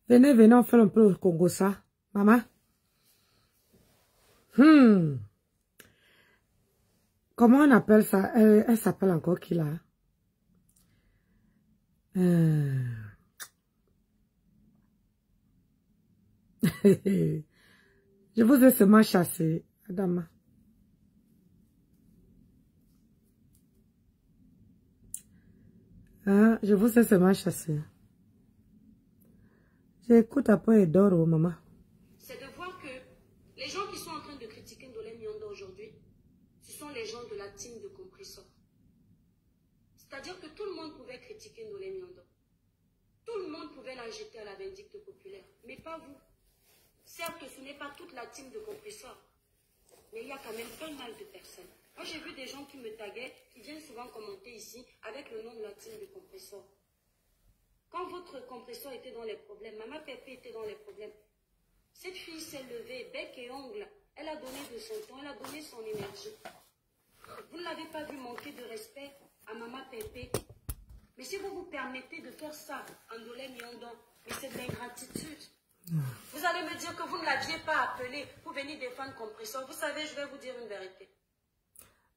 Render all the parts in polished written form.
Venez, venez, on fait un peu le Congo ça. Maman. Comment on appelle ça? Elle s'appelle encore qui là? Je vous ai seulement chassé, Adama. Hein? Je vous ai seulement chassé. J'écoute après et dors, oh, maman. C'est de voir que les gens qui sont en train de critiquer Ndolé Miondo aujourd'hui, ce sont les gens de la team de Compressor. C'est-à-dire que tout le monde pouvait critiquer Ndolé Miondo. Tout le monde pouvait la jeter à la vindicte populaire, mais pas vous. Certes, ce n'est pas toute la team de Compressor, mais il y a quand même pas mal de personnes. Moi, j'ai vu des gens qui me taguaient, qui viennent souvent commenter ici avec le nom de la team de Compressor. Quand votre compresseur était dans les problèmes, Maman Pépé était dans les problèmes, cette fille s'est levée, bec et ongle, elle a donné de son temps, elle a donné son énergie. Vous ne l'avez pas vu manquer de respect à Maman Pépé. Mais si vous vous permettez de faire ça en Ndolé Miondo, mais c'est de l'ingratitude. Vous allez me dire que vous ne l'aviez pas appelé pour venir défendre compresseur. Vous savez, je vais vous dire une vérité.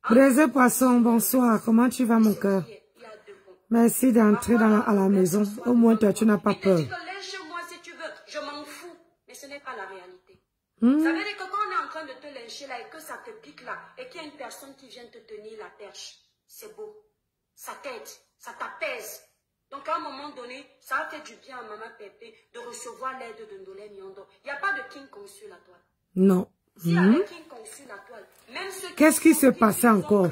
Braisé Poisson, bonsoir. Comment tu vas, mon cœur? Merci d'entrer à la maison. Au moins, toi, tu n'as pas peur. Il te dit que lynche-moi si tu veux. Je m'en fous. Mais ce n'est pas la réalité. Ça veut dire que quand on est en train de te lyncher là et que ça te pique là et qu'il y a une personne qui vient te tenir la perche, c'est beau. Ça t'aide, ça t'apaise. Donc à un moment donné, ça a fait du bien à Maman Pépé de recevoir l'aide de Ndolé Miondo. Il n'y a pas de King Kong sur la toile. Non. S'il y avait King Kong sur la toile, même ceux qu'est-ce qui s'est passé encore?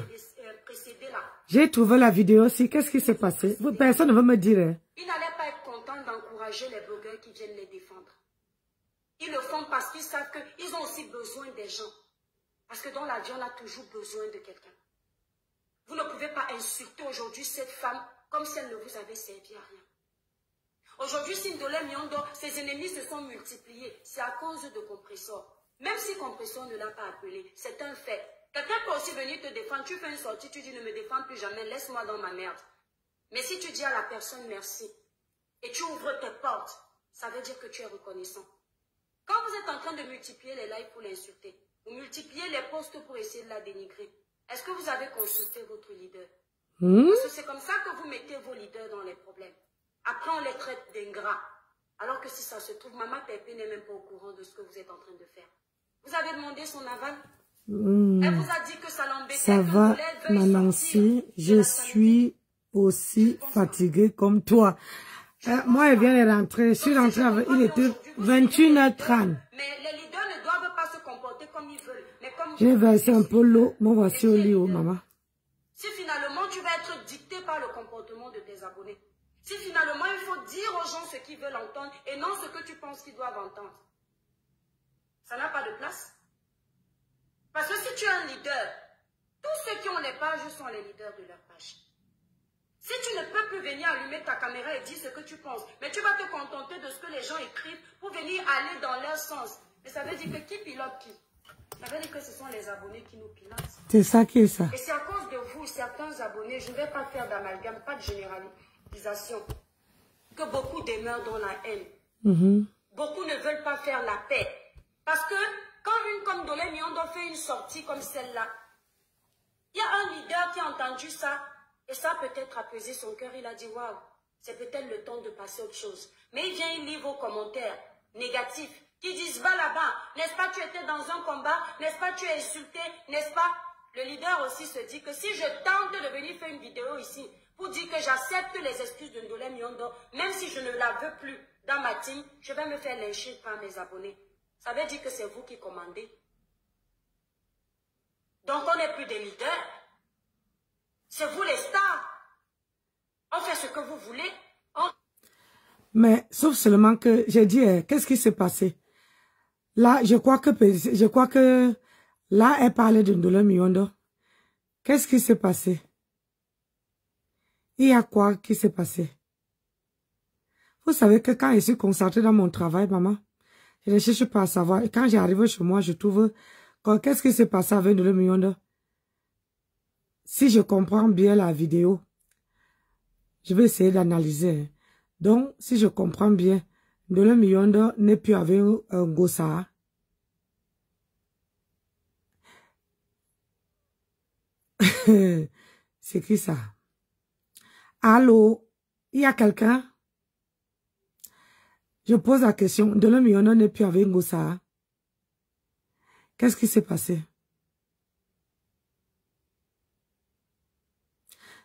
J'ai trouvé la vidéo aussi. Qu'est-ce qui s'est passé? Personne ne veut me dire. Hein? Ils n'allaient pas être contents d'encourager les blogueurs qui viennent les défendre. Ils le font parce qu'ils savent qu'ils ont aussi besoin des gens. Parce que dans la vie, on a toujours besoin de quelqu'un. Vous ne pouvez pas insulter aujourd'hui cette femme comme si elle ne vous avait servi à rien. Aujourd'hui, si Ndolé Miondo, ses ennemis se sont multipliés, c'est à cause de Compressor. Même si Compressor ne l'a pas appelé, c'est un fait. Quelqu'un peut aussi venir te défendre, tu fais une sortie, tu dis ne me défends plus jamais, laisse-moi dans ma merde. Mais si tu dis à la personne merci, et tu ouvres tes portes, ça veut dire que tu es reconnaissant. Quand vous êtes en train de multiplier les likes pour l'insulter, vous multipliez les posts pour essayer de la dénigrer, est-ce que vous avez consulté votre leader? Parce que c'est comme ça que vous mettez vos leaders dans les problèmes. Après, on les traite d'ingrats. Alors que si ça se trouve, Maman Pépé n'est même pas au courant de ce que vous êtes en train de faire. Vous avez demandé son aval? Elle vous a dit que ça l'embêtait. Ça va, ma Nancy, je suis aussi fatiguée comme toi. Moi, elle vient de rentrer. Je suis rentrée avec, il était 21h30. Mais les leaders ne doivent pas se comporter comme ils veulent. J'ai versé un peu l'eau. Moi, voici au lit, oh, maman. Si finalement, tu vas être dicté par le comportement de tes abonnés. Si finalement, il faut dire aux gens ce qu'ils veulent entendre et non ce que tu penses qu'ils doivent entendre. Ça n'a pas de place. Parce que si tu es un leader, tous ceux qui ont les pages sont les leaders de leur page. Si tu ne peux plus venir allumer ta caméra et dire ce que tu penses, mais tu vas te contenter de ce que les gens écrivent pour venir aller dans leur sens. Mais ça veut dire que qui pilote qui? Ça veut dire que ce sont les abonnés qui nous pilotent. C'est ça qui est ça. Et c'est à cause de vous, certains abonnés, je ne vais pas faire d'amalgame, pas de généralisation, que beaucoup demeurent dans la haine. Beaucoup ne veulent pas faire la paix. Parce que quand une comme Ndolé Miondo fait une sortie comme celle-là, il y a un leader qui a entendu ça, et ça a peut-être apaisé son cœur. Il a dit, waouh, c'est peut-être le temps de passer à autre chose. Mais il vient, il lit vos commentaires négatifs, Ils disent, va là-bas, n'est-ce pas, tu étais dans un combat, n'est-ce pas, tu es insulté, n'est-ce pas? Le leader aussi se dit que si je tente de venir faire une vidéo ici, pour dire que j'accepte les excuses de Ndolé Miondo, même si je ne la veux plus dans ma team, je vais me faire lyncher par mes abonnés. Ça veut dire que c'est vous qui commandez. Donc on n'est plus des leaders. C'est vous les stars. On fait ce que vous voulez. Mais sauf seulement que j'ai dit, qu'est-ce qui s'est passé? Là, je crois que là, elle parlait de Ndolé Miondo. Qu'est-ce qui s'est passé? Il y a quoi qui s'est passé? Vous savez que quand je suis concentrée dans mon travail, maman, je ne cherche pas à savoir. Et quand j'arrive chez moi, je trouve qu'est-ce qui s'est passé avec Ndolé Miondo? Si je comprends bien la vidéo, je vais essayer d'analyser. Donc, si je comprends bien, Ndolé Miondo n'est plus avec un Gossa. C'est qui ça? Allô? Il y a quelqu'un? Je pose la question. Ndolé Miondo n'est plus avec Gossa. Qu'est-ce qui s'est passé?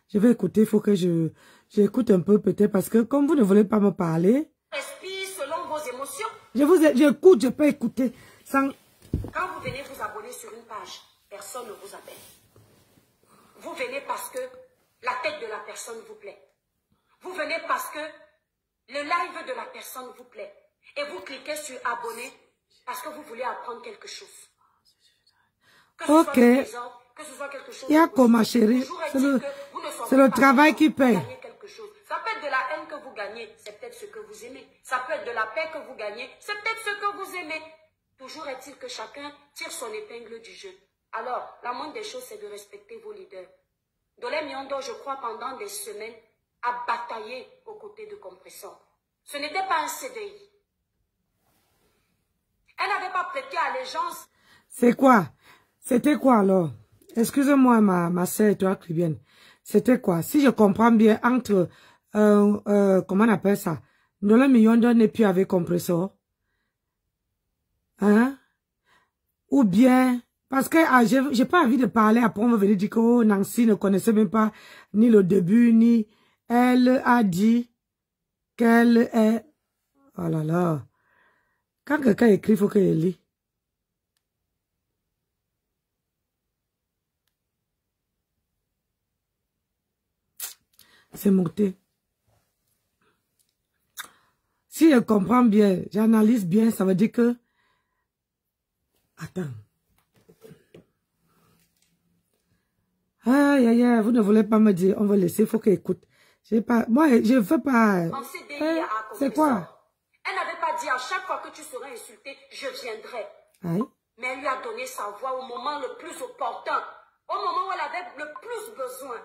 Je vais écouter, il faut que j'écoute un peu peut-être parce que comme vous ne voulez pas me parler. Respire selon vos émotions. J'écoute, je peux écouter sans... Quand vous venez vous abonner sur une page, personne ne vous appelle. Vous venez parce que la tête de la personne vous plaît. Vous venez parce que le live de la personne vous plaît. Et vous cliquez sur abonner parce que vous voulez apprendre quelque chose. Que ce soit des trésors, que ce soit quelque chose. Il y a comme ma chérie, c'est le travail qui paye. Ça peut être de la haine que vous gagnez, c'est peut-être ce que vous aimez. Ça peut être de la paix que vous gagnez, c'est peut-être ce que vous aimez. Toujours est-il que chacun tire son épingle du jeu. Alors, la moindre des choses, c'est de respecter vos leaders. Ndolé Miondo, je crois, pendant des semaines, a bataillé aux côtés de Compressor. Ce n'était pas un CDI. Elle n'avait pas prêté allégeance. C'est quoi? C'était quoi alors? Excusez-moi, ma sœur et toi, Cribienne. C'était quoi? Si je comprends bien, entre, comment on appelle ça? Ndolé Miondo n'est plus avec Compressor. Hein? Ou bien, parce que j'ai pas envie de parler, après on va venir dire que oh, Nancy ne connaissait même pas ni le début, ni elle a dit qu'elle est... Oh là là. Quand quelqu'un écrit, il faut qu'il lit. C'est monté. Si je comprends bien, j'analyse bien, ça veut dire que... Attends. Aïe, aïe, aïe, vous ne voulez pas me dire, on va laisser, il faut qu'elle écoute. Moi, je ne veux pas... C'est quoi? Elle n'avait pas dit à chaque fois que tu serais insulté, je viendrai. Aïe. Mais elle lui a donné sa voix au moment le plus opportun, au moment où elle avait le plus besoin.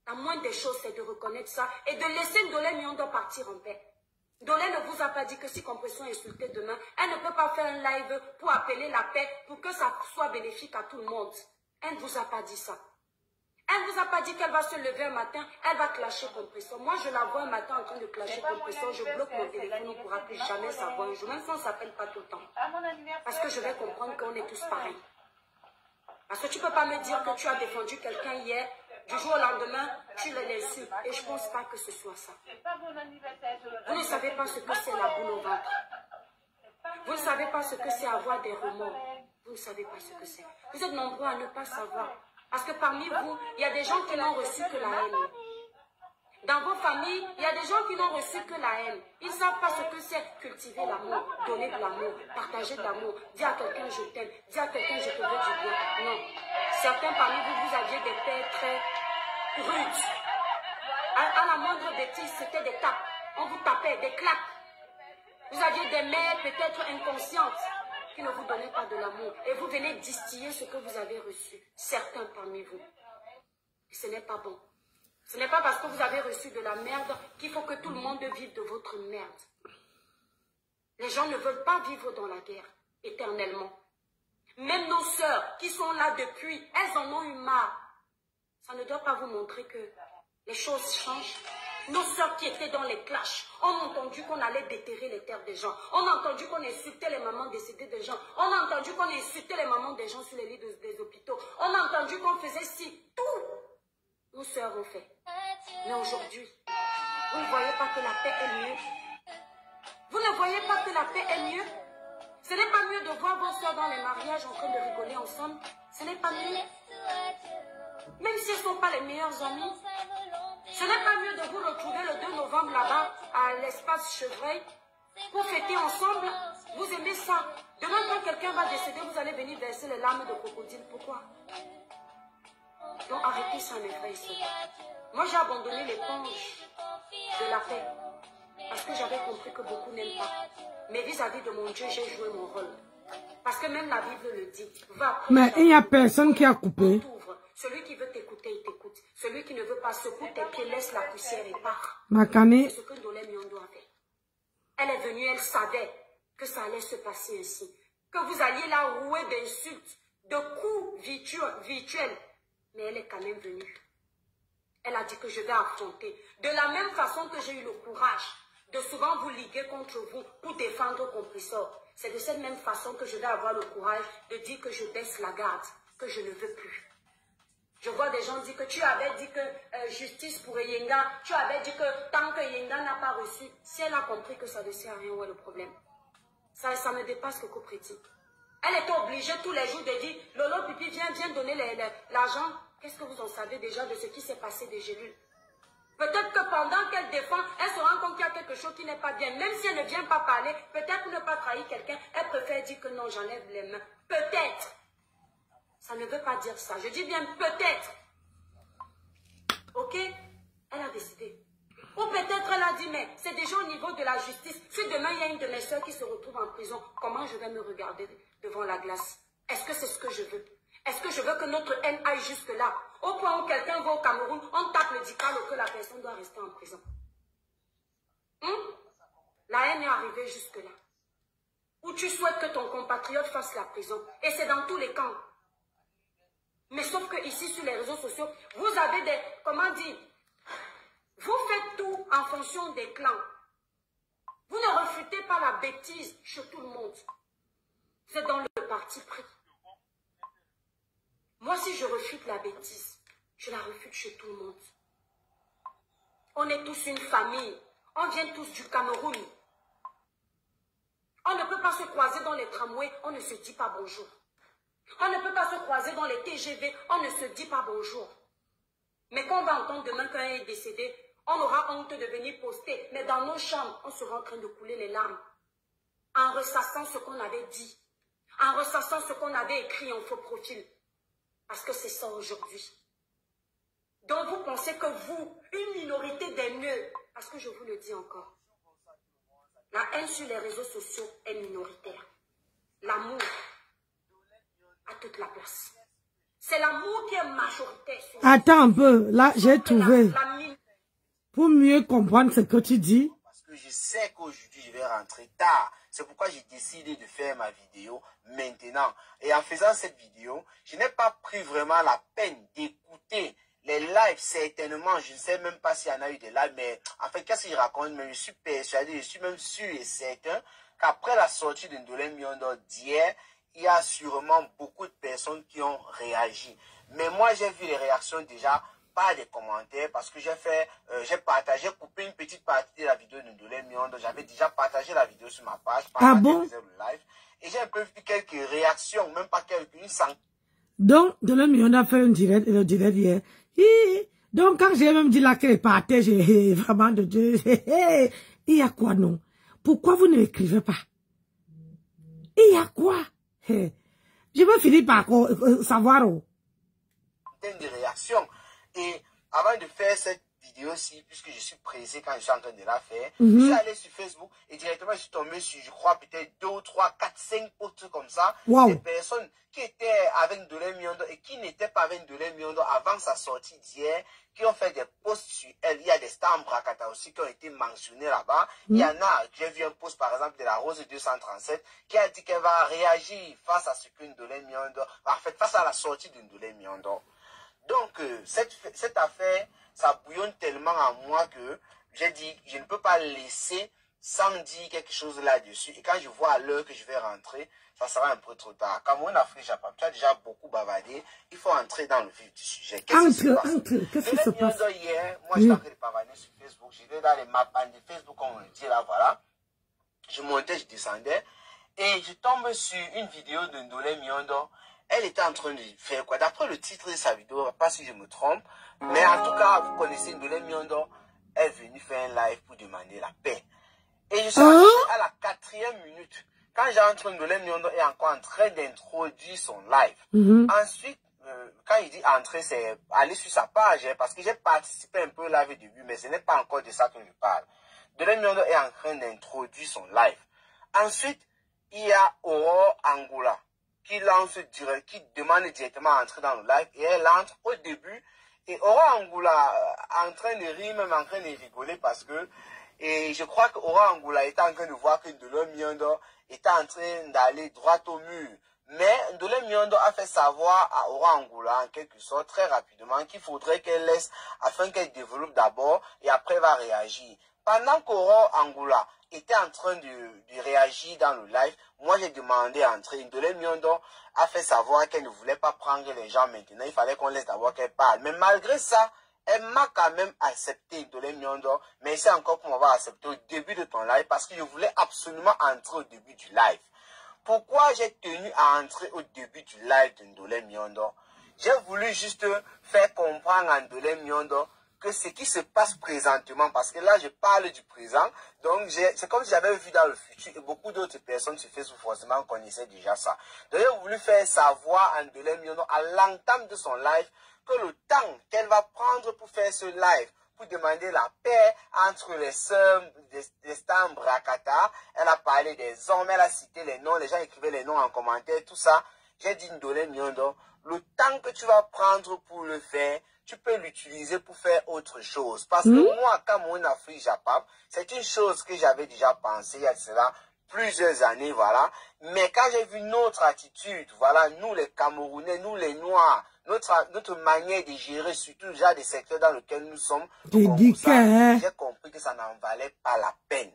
La moindre des choses, c'est de reconnaître ça et de laisser Ndolé Miondo partir en paix. Ndolé ne vous a pas dit que si Compression est insultée demain, elle ne peut pas faire un live pour appeler la paix, pour que ça soit bénéfique à tout le monde. Elle ne vous a pas dit ça. Elle ne vous a pas dit qu'elle va se lever un matin, elle va clasher Compression. Moi, je la vois un matin en train de clasher Compression, je bloque mon téléphone, on ne pourra plus jamais savoir un jour, même si on ne s'appelle pas tout le temps. Parce que je vais comprendre qu'on est tous pareils. Parce que tu ne peux pas me dire que tu as défendu quelqu'un hier, du jour au lendemain, tu l'insultes. Et je ne pense pas que ce soit ça. Vous ne savez pas ce que c'est la boule au ventre. Vous ne savez pas ce que c'est avoir des remords. Vous ne savez pas ce que c'est. Vous êtes nombreux à ne pas savoir. Parce que parmi vous, il y a des gens qui n'ont reçu que la haine. Dans vos familles, il y a des gens qui n'ont reçu que la haine. Ils ne savent pas ce que c'est cultiver l'amour, donner de l'amour, partager de l'amour, dire à quelqu'un je t'aime, dire à quelqu'un je te veux du bien. Non. Certains parmi vous, vous aviez des pères très rudes. À la moindre bêtise, c'était des tapes. On vous tapait, des claques. Vous aviez des mères peut-être inconscientes qui ne vous donnaient pas de l'amour. Et vous venez distiller ce que vous avez reçu. Certains parmi vous. Et ce n'est pas bon. Ce n'est pas parce que vous avez reçu de la merde qu'il faut que tout le monde vive de votre merde. Les gens ne veulent pas vivre dans la guerre éternellement. Même nos sœurs qui sont là depuis, elles en ont eu marre. Ça ne doit pas vous montrer que les choses changent. Nos soeurs qui étaient dans les clashs, on a entendu qu'on allait déterrer les terres des gens. On a entendu qu'on insultait les mamans décédées des gens. On a entendu qu'on insultait les mamans des gens sur les lits des hôpitaux. On a entendu qu'on faisait ci, tout. Nos soeurs ont fait. Mais aujourd'hui, vous ne voyez pas que la paix est mieux? Vous ne voyez pas que la paix est mieux? Ce n'est pas mieux de voir vos soeurs dans les mariages en train de rigoler ensemble. Ce n'est pas mieux. Même si elles ne sont pas les meilleures amies. Ce n'est pas mieux de vous retrouver le 2 novembre là-bas, à l'espace Chevreuil, pour fêter ensemble. Vous aimez ça. Demain, quand quelqu'un va décéder, vous allez venir verser les larmes de crocodile. Pourquoi? Donc arrêtez ça, mes frères et sœurs. Moi, j'ai abandonné l'éponge de la paix. Parce que j'avais compris que beaucoup n'aiment pas. Mais vis-à-vis de mon Dieu, j'ai joué mon rôle. Parce que même la Bible le dit. Mais il n'y a personne qui a coupé. Celui qui veut t'écouter, il t'écoute. Celui qui ne veut pas secoue tes pieds, laisse la poussière et part. Makane. C'est ce que Ndolé Miondo a fait. Elle est venue, elle savait que ça allait se passer ainsi. Que vous alliez la rouer d'insultes, de coups virtuels. Mais elle est quand même venue. Elle a dit que je vais affronter. De la même façon que j'ai eu le courage de souvent vous liguer contre vous pour défendre compresseur. C'est de cette même façon que je vais avoir le courage de dire que je baisse la garde, que je ne veux plus. Je vois des gens dire que tu avais dit que justice pour Yenga, tu avais dit que tant que Yenga n'a pas reçu, si elle a compris que ça ne sert à rien, où est le problème? Ça ne dépasse que Copreti. Elle était obligée tous les jours de dire, Lolo Pipi, viens donner l'argent. Qu'est-ce que vous en savez déjà de ce qui s'est passé des gélules? Peut-être que pendant qu'elle défend, elle se rend compte qu'il y a quelque chose qui n'est pas bien. Même si elle ne vient pas parler, peut-être pour ne pas trahir quelqu'un, elle préfère dire que non, j'enlève les mains. Peut-être. Ça ne veut pas dire ça. Je dis bien peut-être. Ok? Elle a décidé. Ou peut-être elle a dit, mais c'est déjà au niveau de la justice. Si demain il y a une de mes soeurs qui se retrouve en prison, comment je vais me regarder devant la glace? Est-ce que c'est ce que je veux? Est-ce que je veux que notre haine aille jusque-là? Au point où quelqu'un va au Cameroun, on tape le dicale que la personne doit rester en prison. La haine est arrivée jusque-là. Où tu souhaites que ton compatriote fasse la prison. Et c'est dans tous les camps. Mais sauf que ici, sur les réseaux sociaux, vous avez des, comment dire, vous faites tout en fonction des clans. Vous ne refutez pas la bêtise chez tout le monde. C'est dans le parti pris. Moi, si je refute la bêtise, je la refute chez tout le monde. On est tous une famille. On vient tous du Cameroun. On ne peut pas se croiser dans les tramways, on ne se dit pas bonjour. On ne peut pas se croiser dans les TGV, on ne se dit pas bonjour. Mais quand on va entendre demain qu'un est décédé, on aura honte de venir poster. Mais dans nos chambres, on sera en train de couler les larmes. En ressassant ce qu'on avait dit. En ressassant ce qu'on avait écrit en faux profil. Parce que c'est ça aujourd'hui. Donc vous pensez que vous, une minorité d'haineux, parce que je vous le dis encore, la haine sur les réseaux sociaux est minoritaire. L'amour a toute la place. C'est l'amour qui est majoritaire. Attends un peu, là j'ai trouvé. Pour mieux comprendre ce que tu dis. Parce que je sais qu'aujourd'hui je vais rentrer tard. C'est pourquoi j'ai décidé de faire ma vidéo maintenant. Et en faisant cette vidéo, je n'ai pas pris vraiment la peine d'écouter les lives. Certainement, je ne sais même pas s'il y en a eu des lives, mais en fait, qu'est-ce que je raconte? Mais je suis persuadé, je suis même sûr et certain qu'après la sortie de Ndolé Miondo d'hier, il y a sûrement beaucoup de personnes qui ont réagi. Mais moi, j'ai vu les réactions déjà, pas des commentaires, parce que j'ai partagé, coupé une petite partie de la vidéo de Ndolé Miondo. J'avais déjà partagé la vidéo sur ma page. Ah bon? Le live, et j'ai un peu vu quelques réactions, même pas quelques, une centaine. Donc, Ndolé Miondo a fait un direct, et le direct hier. Donc, quand j'ai même dit là qu'elle partait, j'ai vraiment de Dieu. Il y a quoi, non? Pourquoi vous ne l'écrivez pas? Il y a quoi? Je veux finir par savoir. Des réactions. Et avant de faire cette vidéo-ci, puisque je suis pressé quand je suis en train de la faire, je suis allé sur Facebook et directement je suis tombé sur, je crois, peut-être 2, 3, 4, 5 autres comme ça. Wow. Des personnes qui étaient avec Ndolé Miondo et qui n'étaient pas avec Ndolé Miondo avant sa sortie d'hier, qui ont fait des posts sur elle. Il y a des stars Mbrakata aussi qui ont été mentionnés là-bas. Il y en a, j'ai vu un post par exemple de la Rose 237 qui a dit qu'elle va réagir face à ce que Ndolé Miondo, en fait face à la sortie de Ndolé Miondo. Donc cette affaire, ça bouillonne tellement en moi que j'ai dit, je ne peux pas laisser sans dire quelque chose là-dessus. Et quand je vois à l'heure que je vais rentrer, ça sera un peu trop tard. Cameroun, Afrique, Japon, tu as déjà beaucoup bavardé. Il faut entrer dans le vif du sujet. Qu'est-ce qui se passe? Qu'est-ce qui se passe? Hier, moi, j'étais en train de pavaner sur Facebook. J'étais dans les maps de Facebook, comme on le dit là, voilà. Je montais, je descendais. Et je tombe sur une vidéo de Ndolé Miondo. Elle était en train de faire quoi? D'après le titre de sa vidéo, pas si je me trompe. Mais en tout cas, vous connaissez Ndolé Miondo. Elle est venue faire un live pour demander la paix. Et je suis à la 4e minute. Quand j'entre, Ndolé Miondo est encore en train d'introduire son live. Ensuite, quand il dit entrer, c'est aller sur sa page, hein, parce que j'ai participé un peu au live au début, mais ce n'est pas encore de ça que je parle. Ndolé Miondo est en train d'introduire son live. Ensuite, il y a Aurore Angoula qui demande directement à entrer dans le live, et elle entre au début. Et Aurore Angoula en train de rire, même en train de rigoler, parce que et je crois que Aurore Angoula était en train de voir que Ndolé Miondo était en train d'aller droit au mur. Mais Ndolé Miondo a fait savoir à Aurore Angoula, en quelque sorte, très rapidement, qu'il faudrait qu'elle laisse afin qu'elle développe d'abord et après elle va réagir. Pendant qu'Aurore Angoula était en train de réagir dans le live, moi j'ai demandé à entrer. Ndolé Miondo a fait savoir qu'elle ne voulait pas prendre les gens maintenant. Il fallait qu'on laisse d'abord qu'elle parle. Mais malgré ça, elle m'a quand même accepté, Ndolé Miondo. Mais c'est encore pour m'avoir accepté au début de ton live parce que je voulais absolument entrer au début du live. Pourquoi j'ai tenu à entrer au début du live de Ndolé Miondo? J'ai voulu juste faire comprendre à Ndolé Miondo que ce qui se passe présentement, parce que là je parle du présent, donc c'est comme si j'avais vu dans le futur, et beaucoup d'autres personnes sur Facebook forcément connaissaient déjà ça. Donc j'ai voulu faire savoir à Ndolé Miondo à l'entame de son live que le temps qu'elle va prendre pour faire ce live, pour demander la paix entre les sœurs des Stars Mbrakata, elle a parlé des hommes, elle a cité les noms, les gens écrivaient les noms en commentaire, tout ça. J'ai dit Ndolé Miondo, le temps que tu vas prendre pour le faire, tu peux l'utiliser pour faire autre chose. Parce que moi, Cameroun, Afrique, Japon, c'est une chose que j'avais déjà pensé il y a cela plusieurs années, voilà. Mais quand j'ai vu notre attitude, voilà, nous les Camerounais, nous les Noirs, notre manière de gérer, surtout déjà des secteurs dans lesquels nous sommes, j'ai compris que ça n'en valait pas la peine.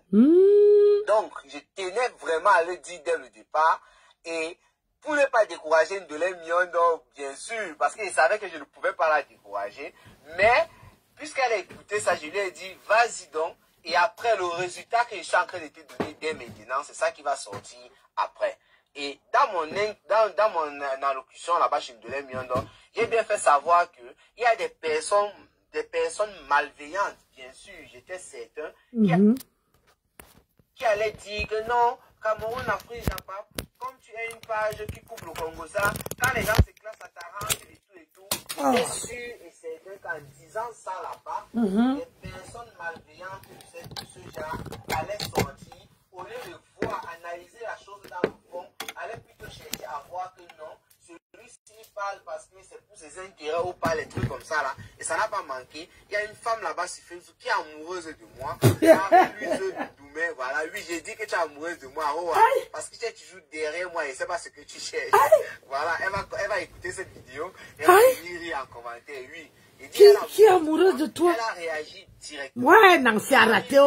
Donc, je tenais vraiment à le dire dès le départ. Et pour ne pas décourager Ndolé Miondo, bien sûr, parce qu'il savait que je ne pouvais pas la décourager. Mais, puisqu'elle a écouté ça, je lui ai dit, vas-y donc. Et après, le résultat que je suis en train de te donner dès maintenant, c'est ça qui va sortir après. Et dans mon allocution là-bas chez Ndolé Miondo, j'ai bien fait savoir qu'il y a des personnes malveillantes, bien sûr, j'étais certain, qui allaient dire que non, Cameroun, Afrique, Japon, comme tu as une page qui coupe le Congo, ça, quand les gens se classent, ça t'arrange et tout, j'étais sûr et certain qu'en disant ça là-bas, des personnes malveillantes de ce genre allaient sortir, au lieu de voir, analyser la chose dans le fond, allaient plutôt chercher à voir que non, celui-ci parle parce que c'est pour ses intérêts ou pas, les trucs comme ça là, et ça n'a pas manqué. Il y a une femme là-bas sur Facebook qui est amoureuse de moi, voilà, oui, j'ai dit que tu es amoureuse de moi, parce que tu es toujours derrière moi et c'est pas ce que tu cherches. Voilà, elle va écouter cette vidéo et elle va rire en commentaire, oui. Qui est amoureuse de toi? Elle a réagi directement. Ouais, non, c'est raté.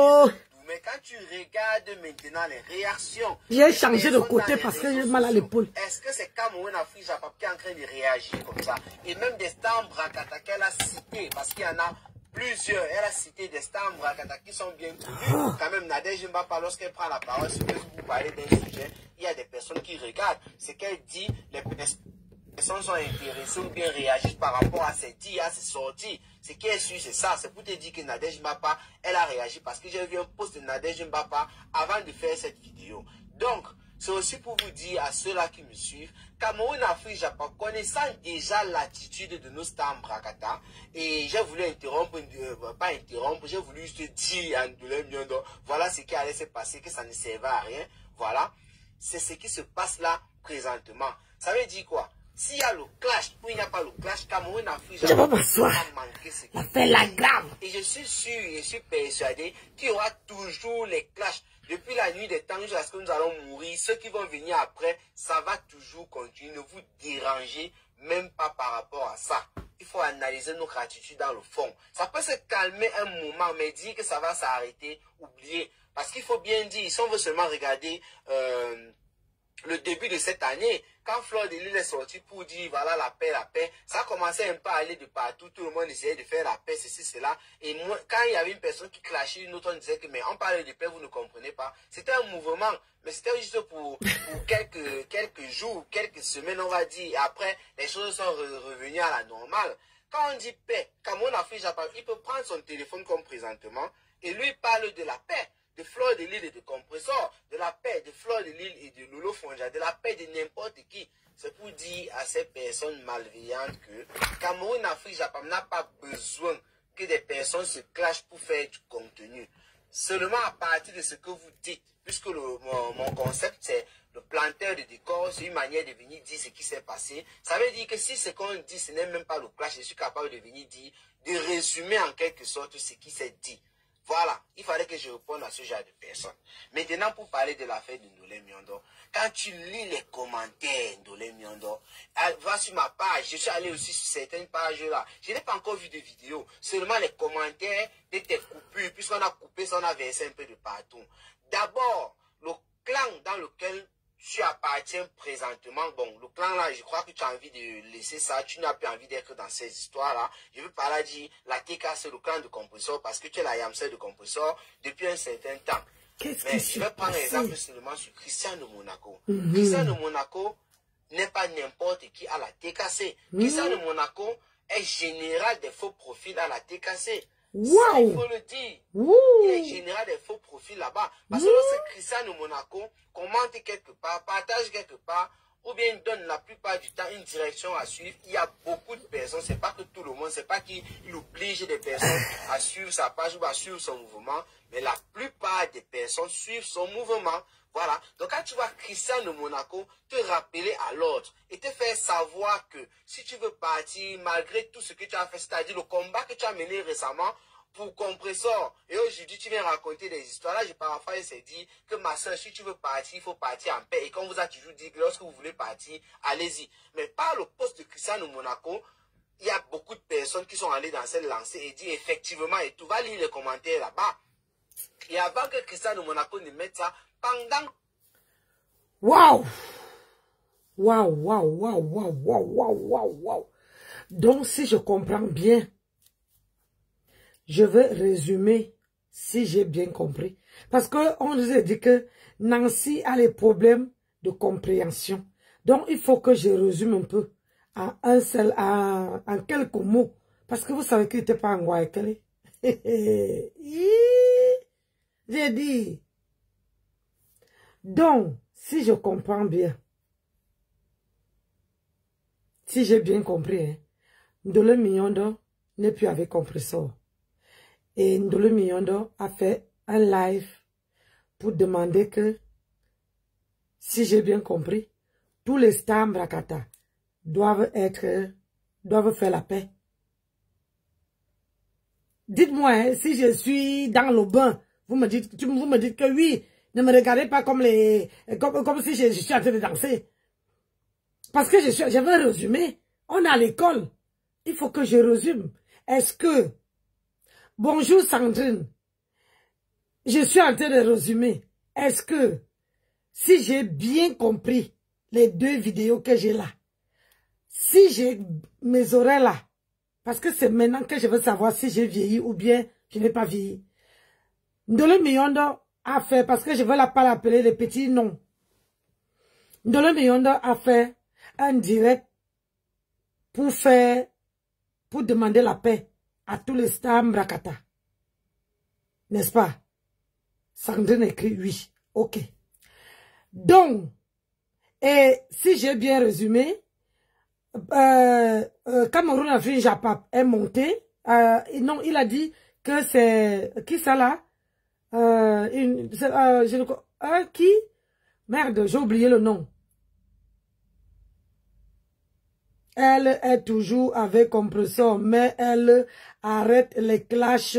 Mais quand tu regardes maintenant les réactions... J'ai changé de côté parce que j'ai mal à l'épaule. Est-ce que c'est Cameroun, Afrique, Japon qui est en train de réagir comme ça? Et même des Stars Mbrakata qu'elle a cité, parce qu'il y en a plusieurs. Elle a cité des Stars Mbrakata qui sont bien connus. Quand même, Nadège Mbapa, lorsqu'elle prend la parole sur Facebook pour parler d'un sujet, il y a des personnes qui regardent. Ce qu'elle dit, les personnes sont intéressées ou bien réagissent par rapport à ses dits, à ses sorties. Ce qui est sûr, c'est ça. C'est pour te dire que Nadège Mbapa, elle a réagi parce que j'ai vu un post de Nadège Mbapa avant de faire cette vidéo. Donc, c'est aussi pour vous dire à ceux-là qui me suivent, Cameroun, Afrique, Japon, connaissant déjà l'attitude de nos Stars Mbrakata, et j'ai voulu interrompre, pas interrompre, j'ai voulu juste dire à Ndolé Miondo, voilà ce qui allait se passer, que ça ne servait à rien. Voilà, c'est ce qui se passe là présentement. Ça veut dire quoi? S'il y a le clash, ou il n'y a pas le clash, Cameroun, Afrique, je vais m'asseoir. La fait la grave. Et je suis sûr et je suis persuadé qu'il y aura toujours les clashs. Depuis la nuit des temps jusqu'à ce que nous allons mourir, ceux qui vont venir après, ça va toujours continuer. Ne vous dérangez même pas par rapport à ça. il faut analyser nos gratitudes dans le fond. Ça peut se calmer un moment, mais dire que ça va s'arrêter, oublier. Parce qu'il faut bien dire, si on veut seulement regarder le début de cette année, quand Fleur de Lille est sorti pour dire voilà la paix, ça a commencé un peu à aller de partout, tout le monde essayait de faire la paix, ceci, cela. Et moi, quand il y avait une personne qui clashait une autre, on disait que mais on parlait de paix, vous ne comprenez pas. C'était un mouvement, mais c'était juste pour quelques jours, quelques semaines, on va dire. Et après, les choses sont revenues à la normale. Quand on dit paix, Cameroun, Afrique, Japon, il peut prendre son téléphone comme présentement et lui parle de la paix. De Fleur de Lille et de Compressor, de la paix de Fleur de Lille et de Lolo Fonja, de la paix de n'importe qui. C'est pour dire à ces personnes malveillantes que Cameroun, Afrique, Japon n'a pas besoin que des personnes se clashent pour faire du contenu. Seulement à partir de ce que vous dites, puisque mon concept c'est le planteur de décor, c'est une manière de venir dire ce qui s'est passé. Ça veut dire que si ce qu'on dit, ce n'est même pas le clash, je suis capable de venir dire, de résumer en quelque sorte ce qui s'est dit. Voilà, il fallait que je réponde à ce genre de personnes. Maintenant, pour parler de l'affaire de Ndolé Miondo, quand tu lis les commentaires Ndolé Miondo, va sur ma page, je suis allé aussi sur certaines pages là, je n'ai pas encore vu de vidéo, seulement les commentaires de tes coupures, puisqu'on a coupé ça, on a versé un peu de partout. D'abord, le clan dans lequel tu appartiens présentement, bon, le clan là, je crois que tu as envie de laisser ça, tu n'as plus envie d'être dans ces histoires-là. Je veux pas là dire, la TK c'est le clan de Compressor parce que tu es la Yamsel de Compressor depuis un certain temps. Mais je vais prendre un exemple seulement sur Christian de Monaco. Christian de Monaco n'est pas n'importe qui à la TKC. Christian de Monaco est général des faux profils à la TKC. Wow. Ça, il faut le dire. Il est général des faux profils là-bas. Parce que lorsque Christian de Monaco commente quelque part, partage quelque part, ou bien donne la plupart du temps une direction à suivre, il y a beaucoup de personnes, c'est pas que tout le monde, c'est pas qu'il oblige des personnes à suivre sa page ou à suivre son mouvement, mais la plupart des personnes suivent son mouvement. Voilà. Donc quand tu vois Christian de Monaco te rappeler à l'ordre et te faire savoir que si tu veux partir, malgré tout ce que tu as fait, c'est-à-dire le combat que tu as mené récemment pour Compressor, et aujourd'hui tu viens raconter des histoires, là je paraphrase, c'est dit que ma soeur, si tu veux partir, il faut partir en paix, et qu'on vous a toujours dit que lorsque vous voulez partir, allez-y. Mais par le poste de Christian de Monaco, il y a beaucoup de personnes qui sont allées dans cette lancée et dit effectivement, et tout va lire les commentaires là-bas. Et avant que Christian de Monaco ne mette ça, pendant... Waouh! Waouh, waouh, waouh, waouh, waouh, waouh, waouh, waouh. Donc, si je comprends bien, je vais résumer si j'ai bien compris. Parce qu'on nous a dit que Nancy a les problèmes de compréhension. Donc, il faut que je résume un peu en en quelques mots. Parce que vous savez qu'il n'était pas en Guayaquil. J'ai dit. Donc, si je comprends bien, si j'ai bien compris, hein, Ndolé Miondo n'est plus avec Compressor. Et Ndolé Miondo a fait un live pour demander que, si j'ai bien compris, tous les stars Mbrakata doivent faire la paix. Dites-moi, hein, si je suis dans le bain, vous me dites que oui, ne me regardez pas comme si je suis en train de danser. Parce que je vais résumer. On est à l'école. Il faut que je résume. Est-ce que... Bonjour Sandrine. Je suis en train de résumer. Est-ce que, si j'ai bien compris les deux vidéos que j'ai là, si j'ai mes oreilles là, parce que c'est maintenant que je veux savoir si j'ai vieilli ou bien je n'ai pas vieilli. Ndolé Miondo a fait, parce que je ne veux pas l'appeler les petits noms. Ndolé Miondo a fait un direct pour demander la paix à tous les stars Mbrakata. N'est-ce pas? Sandrine écrit oui. Ok. Donc, et si j'ai bien résumé, Cameroun Afrique Japon est monté. Non, il a dit que c'est... Qui ça là? Qui? Merde, j'ai oublié le nom. Elle est toujours avec Compressor, mais elle arrête les clashs.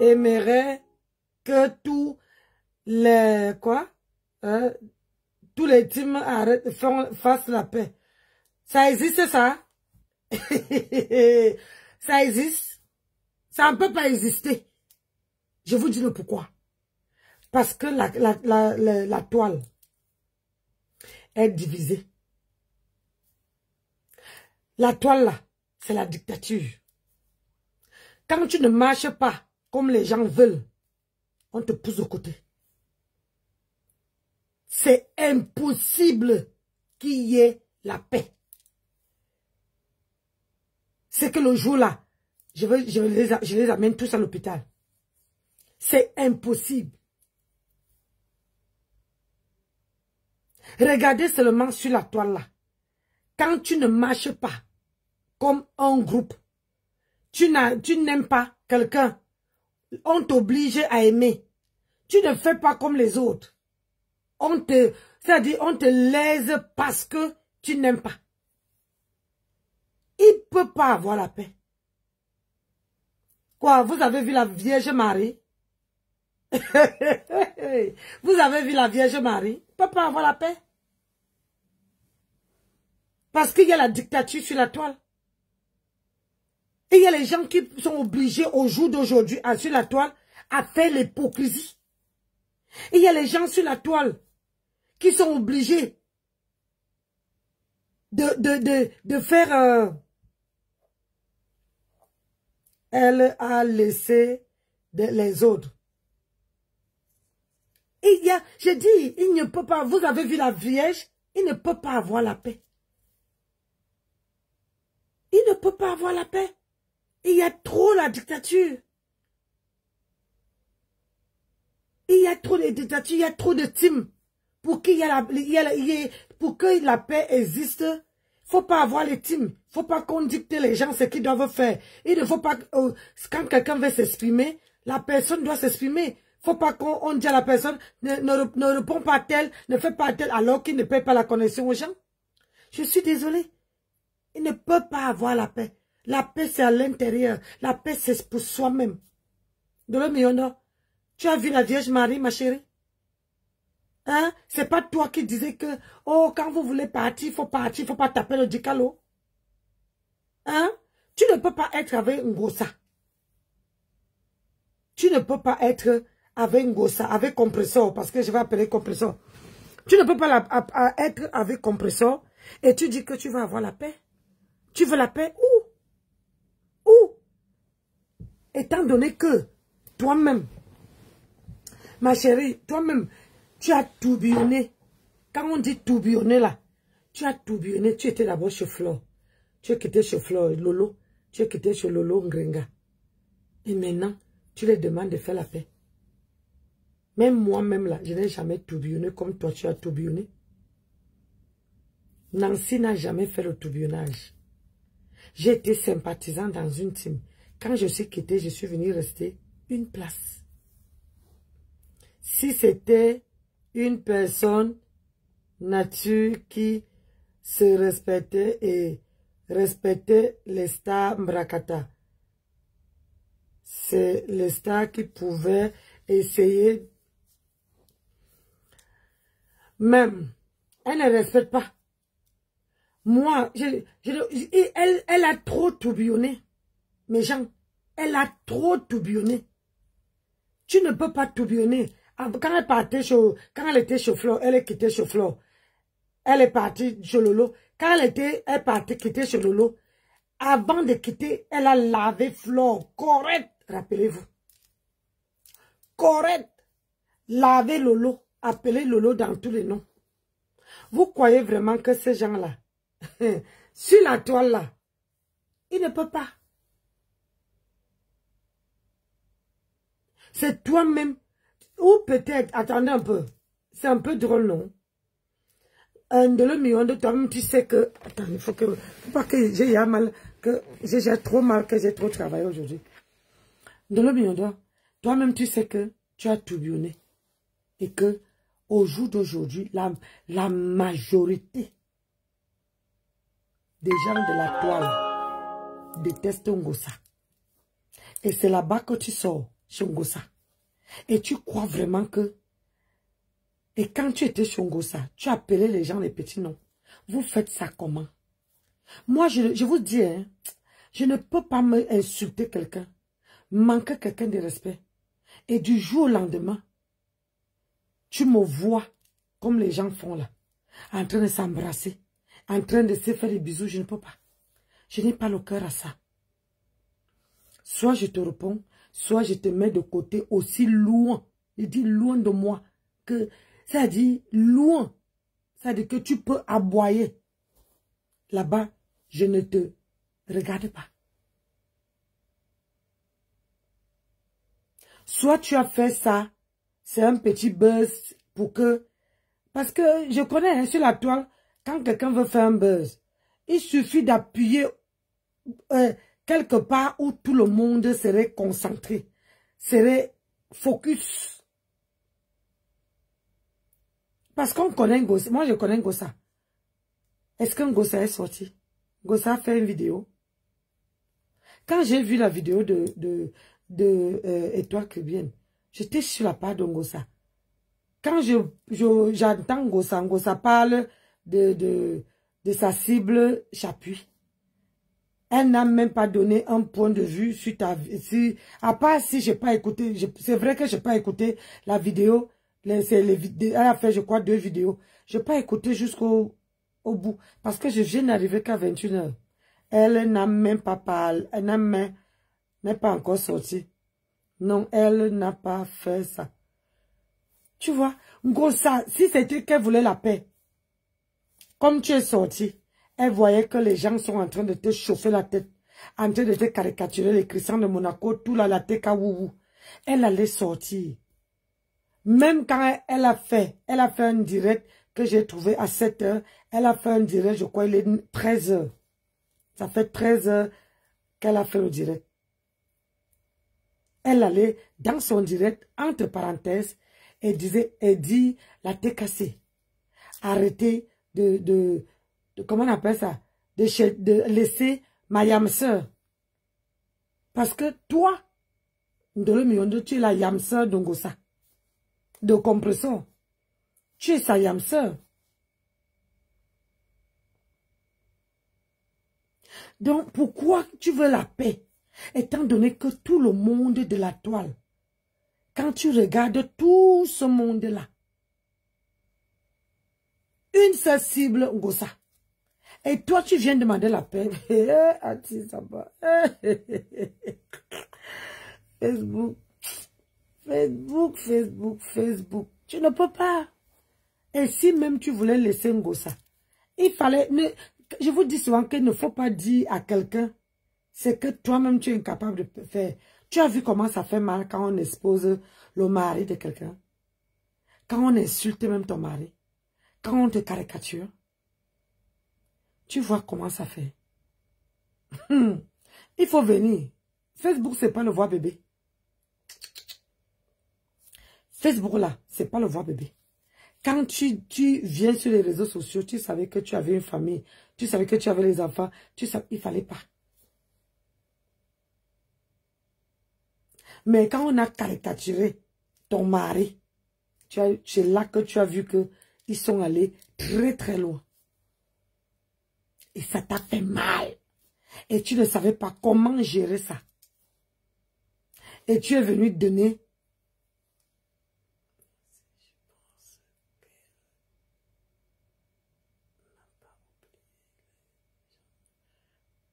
Aimerait que tous les... Quoi? Tous les teams fassent la paix. Ça existe ça? Ça existe. Ça ne peut pas exister. Je vous dis le pourquoi. Parce que la toile est divisée. La toile là, c'est la dictature. Quand tu ne marches pas comme les gens veulent, on te pousse de côté. C'est impossible qu'il y ait la paix. C'est que le jour là, je les amène tous à l'hôpital. C'est impossible. Regardez seulement sur la toile là. Quand tu ne marches pas comme un groupe, tu n'aimes pas quelqu'un, on t'oblige à aimer. Tu ne fais pas comme les autres. C'est-à-dire, on te lèse parce que tu n'aimes pas. Il ne peut pas avoir la paix. Quoi, vous avez vu la Vierge Marie? Vous avez vu la Vierge Marie? Il ne peut pas avoir la paix. Parce qu'il y a la dictature sur la toile. Et il y a les gens qui sont obligés au jour d'aujourd'hui, sur la toile, à faire l'hypocrisie. Et il y a les gens sur la toile qui sont obligés de faire... Elle a laissé les autres. Et il y a, je dis, il ne peut pas, vous avez vu la Vierge, il ne peut pas avoir la paix. Il ne peut pas avoir la paix. Il y a trop la dictature. Il y a trop de dictature, il y a trop de teams. Pour pour que la paix existe, il ne faut pas avoir les teams. Il ne faut pas qu'on dicte les gens ce qu'ils doivent faire. Il ne faut pas, quand quelqu'un veut s'exprimer, la personne doit s'exprimer. Il ne faut pas qu'on dise à la personne, ne répond pas à tel, ne fait pas à tel, alors qu'il ne paye pas la connexion aux gens. Je suis désolée. Il ne peut pas avoir la paix. La paix, c'est à l'intérieur. La paix, c'est pour soi-même. De le million, tu as vu la Vierge Marie, ma chérie? Hein? C'est pas toi qui disais que, oh, quand vous voulez partir, il faut pas taper le dicalo. Hein? Tu ne peux pas être avec un gossa. Tu ne peux pas être avec un gossa, avec compresseur, parce que je vais appeler compresseur. Tu ne peux pas être avec compresseur et tu dis que tu vas avoir la paix. Tu veux la paix où? Où? Étant donné que toi-même, ma chérie, toi-même, tu as tourbillonné. Quand on dit tourbillonner là, tu as tourbillonné. Tu étais d'abord chez Flore. Tu es quitté chez Flore Lolo. Tu es quitté chez Lolo Ngrenga. Et maintenant, tu les demandes de faire la paix. Même moi-même là, je n'ai jamais tourbillonné comme toi tu as tourbillonné. Nancy n'a jamais fait le tourbillonnage. J'ai été sympathisant dans une team. Quand je suis quitté, je suis venu rester une place. Si c'était une personne nature qui se respectait et respectait les stars Mbrakata, c'est les stars qui pouvaient essayer. Même, elle ne respecte pas. Moi, elle a trop tourbillonné. Mes gens, elle a trop tourbillonné. Tu ne peux pas tourbillonner. Quand elle était chez Flore, elle est quittée chez Flore. Elle est partie chez Lolo. Quand elle est partie quitter chez Lolo, avant de quitter, elle a lavé Flore. Correct, rappelez-vous. Correct. Laver Lolo. Appeler Lolo dans tous les noms. Vous croyez vraiment que ces gens-là, sur la toile là, ils ne peuvent pas. C'est toi-même. Ou peut-être, attendez un peu. C'est un peu drôle, non? De le million de toi-même, tu sais que... Attends, il faut que... Faut pas que j'ai mal, que j'ai trop mal, que j'ai trop travaillé aujourd'hui. De le million de toi-même, tu sais que tu as tourbillonné. Et que, au jour d'aujourd'hui, la majorité des gens de la toile détestent Ngossa. Et c'est là-bas que tu sors chez Ngossa. Et tu crois vraiment que... Et quand tu étais chez Ngossa, tu appelais les gens les petits noms. Vous faites ça comment? Moi, je vous dis, hein, je ne peux pas me insulter quelqu'un, manquer quelqu'un de respect. Et du jour au lendemain, tu me vois comme les gens font là, en train de s'embrasser, en train de se faire des bisous, je ne peux pas. Je n'ai pas le cœur à ça. Soit je te réponds, soit je te mets de côté aussi loin. Je dis loin de moi. Que, ça dit loin. Ça dit que tu peux aboyer. Là-bas, je ne te regarde pas. Soit tu as fait ça, c'est un petit buzz pour que... Parce que je connais hein, sur la toile, quand quelqu'un veut faire un buzz, il suffit d'appuyer quelque part où tout le monde serait concentré, serait focus. Parce qu'on connaît Ngossa. Moi, je connais Ngossa. Est-ce que Ngossa est sorti? Ngossa a fait une vidéo. Quand j'ai vu la vidéo de Étoile Caribbean, j'étais sur la part de Ngossa. Quand j'entends Ngossa parle de sa cible Chapuis. Elle n'a même pas donné un point de vue sur ta vie. À part si je n'ai pas écouté, c'est vrai que je n'ai pas écouté la vidéo. Elle a fait, je crois, 2 vidéos. Je n'ai pas écouté jusqu'au bout. Parce que je viens d'arriver qu'à 21 h. Elle n'a même pas parlé. Elle n'est pas encore sortie. Non, elle n'a pas fait ça. Tu vois, Ngossa, si c'était qu'elle voulait la paix, comme tu es sorti, elle voyait que les gens sont en train de te chauffer la tête, en train de te caricaturer, les Christians de Monaco, tout là, la tête à wouhou. Elle allait sortir. Même quand elle a fait un direct que j'ai trouvé à 7 h, elle a fait un direct, je crois, il est 13 h. Ça fait 13 h qu'elle a fait le direct. Elle allait dans son direct, entre parenthèses, et dit, la tête cassée. Arrêtez comment on appelle ça? De laisser ma yamseur. Parce que toi, tu es la yamseur de Ngossa. De compresseur. Tu es sa yamseur. Donc, pourquoi tu veux la paix? Étant donné que tout le monde de la toile, quand tu regardes tout ce monde-là, une seule cible, Ngossa. Et toi, tu viens demander la paix. Facebook. Tu ne peux pas. Et si même tu voulais laisser Ngossa, il fallait... Je vous dis souvent qu'il ne faut pas dire à quelqu'un c'est que toi-même tu es incapable de faire. Tu as vu comment ça fait mal quand on expose le mari de quelqu'un? Quand on insulte même ton mari? Quand on te caricature? Tu vois comment ça fait. Il faut venir. Facebook, c'est pas le voir bébé. Facebook là, c'est pas le voir bébé. Quand tu viens sur les réseaux sociaux, tu savais que tu avais une famille, tu savais que tu avais les enfants, il fallait pas. Mais quand on a caricaturé ton mari, c'est là que tu as vu que ils sont allés très très loin. Et ça t'a fait mal. Et tu ne savais pas comment gérer ça. Et tu es venu donner.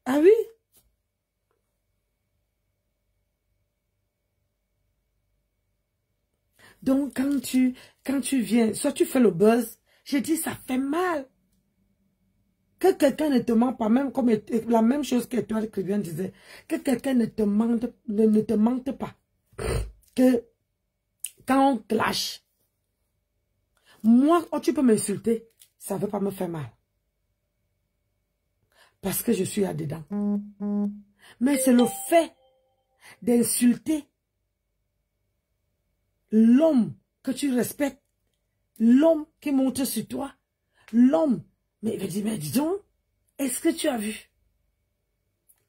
Ah oui? Donc, quand tu viens, soit tu fais le buzz, j'ai dit, ça fait mal. Que quelqu'un ne te mente pas, même comme la même chose que toi, Caribbean disait, que quelqu'un ne te mente pas. Que quand on clash, moi, oh, tu peux m'insulter, ça ne veut pas me faire mal. Parce que je suis là-dedans. Mais c'est le fait d'insulter l'homme que tu respectes, l'homme qui monte sur toi, l'homme. Mais il dit, mais dis donc, est-ce que tu as vu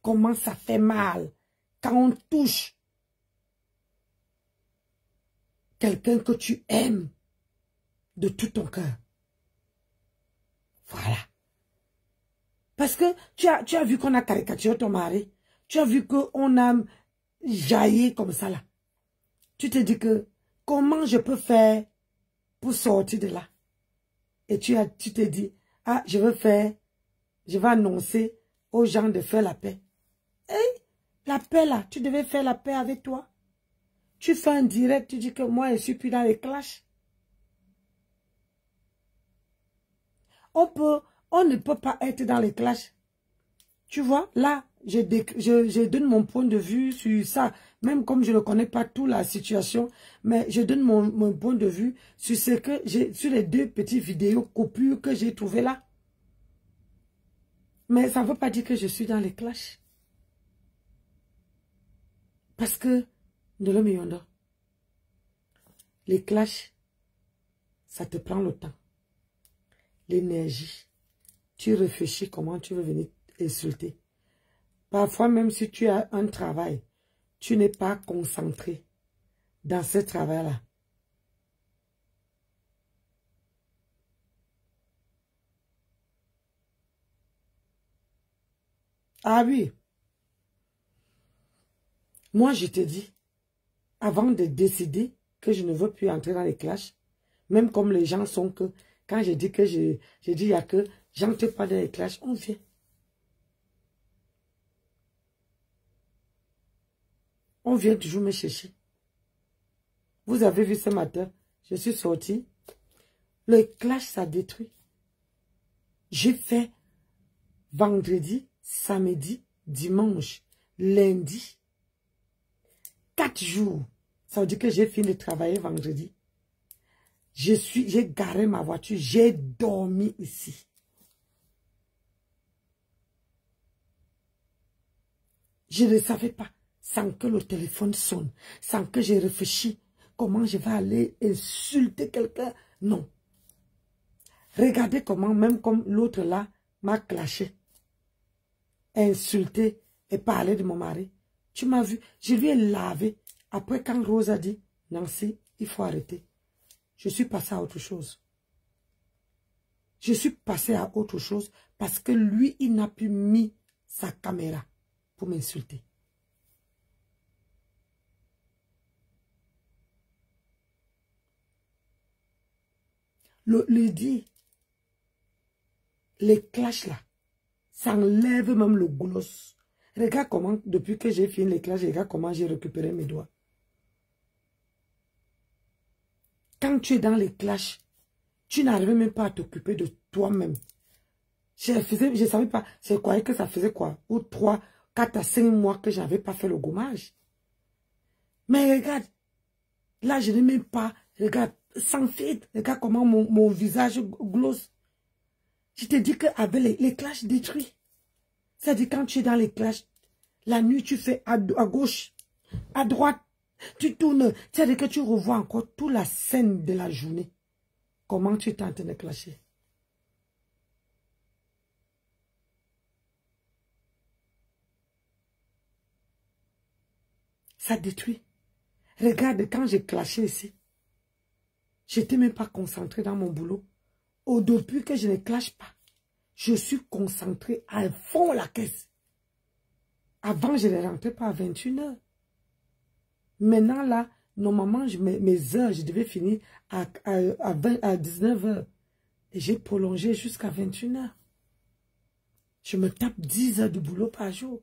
comment ça fait mal quand on touche quelqu'un que tu aimes de tout ton cœur? Voilà. Parce que tu as vu qu'on a caricaturé ton mari. Tu as vu qu'on a jailli comme ça là. Tu te dis que comment je peux faire pour sortir de là? Et tu te dis, ah, je vais annoncer aux gens de faire la paix. Hey, la paix là, tu devais faire la paix avec toi. Tu fais un direct, tu dis que moi je suis plus dans les clashs. On ne peut pas être dans les clashs. Tu vois, là, je donne mon point de vue sur ça. Même comme je ne connais pas toute la situation, mais je donne mon point de vue sur ce que sur les 2 petites vidéos coupures que j'ai trouvées là. Mais ça ne veut pas dire que je suis dans les clashs. Parce que, de l'homme Yondo, les clashs, ça te prend le temps. L'énergie. Tu réfléchis comment tu veux venir insulter. Parfois, même si tu as un travail, tu n'es pas concentré dans ce travail-là. Ah oui. Moi, je te dis, avant de décider que je ne veux plus entrer dans les clashs, même comme les gens sont que, quand je dis que j'ai dit il y a que, j'entre pas dans les clashs, on vient. On vient toujours me chercher. Vous avez vu ce matin, je suis sortie. Le clash, ça détruit. J'ai fait vendredi, samedi, dimanche, lundi. 4 jours. Ça veut dire que j'ai fini de travailler vendredi. J'ai garé ma voiture. J'ai dormi ici. Je ne savais pas, sans que le téléphone sonne, sans que j'ai réfléchi, comment je vais aller insulter quelqu'un. Non. Regardez comment, même comme l'autre là, m'a clashé, insulté et parlé de mon mari. Tu m'as vu, je lui ai lavé. Après, quand Rose a dit, Nancy, il faut arrêter. Je suis passée à autre chose. Je suis passée à autre chose parce que lui, il n'a plus mis sa caméra pour m'insulter. Le dit, les clashs là, ça enlève même le gloss. Regarde comment, depuis que j'ai fini les clashs, regarde comment j'ai récupéré mes doigts. Quand tu es dans les clashs, tu n'arrives même pas à t'occuper de toi-même. Je ne savais pas, je croyais que ça faisait quoi? Ou 3, 4 à 5 mois que je n'avais pas fait le gommage. Mais regarde, là je n'ai même pas, regarde, sans fade, regarde comment mon visage gloss. Je te dis qu'avec les clashs détruits, c'est-à-dire quand tu es dans les clashs, la nuit tu fais à gauche, à droite, tu tournes, c'est-à-dire que tu revois encore toute la scène de la journée. Comment tu es en train de clasher? Ça détruit. Regarde, quand j'ai clashé ici, je n'étais même pas concentré dans mon boulot. Depuis que je ne clash pas, je suis concentré à fond la caisse. Avant, je ne rentrais pas à 21 h. Maintenant, là, normalement, mes heures, je devais finir à 19 h. Et j'ai prolongé jusqu'à 21 h. Je me tape 10 heures de boulot par jour.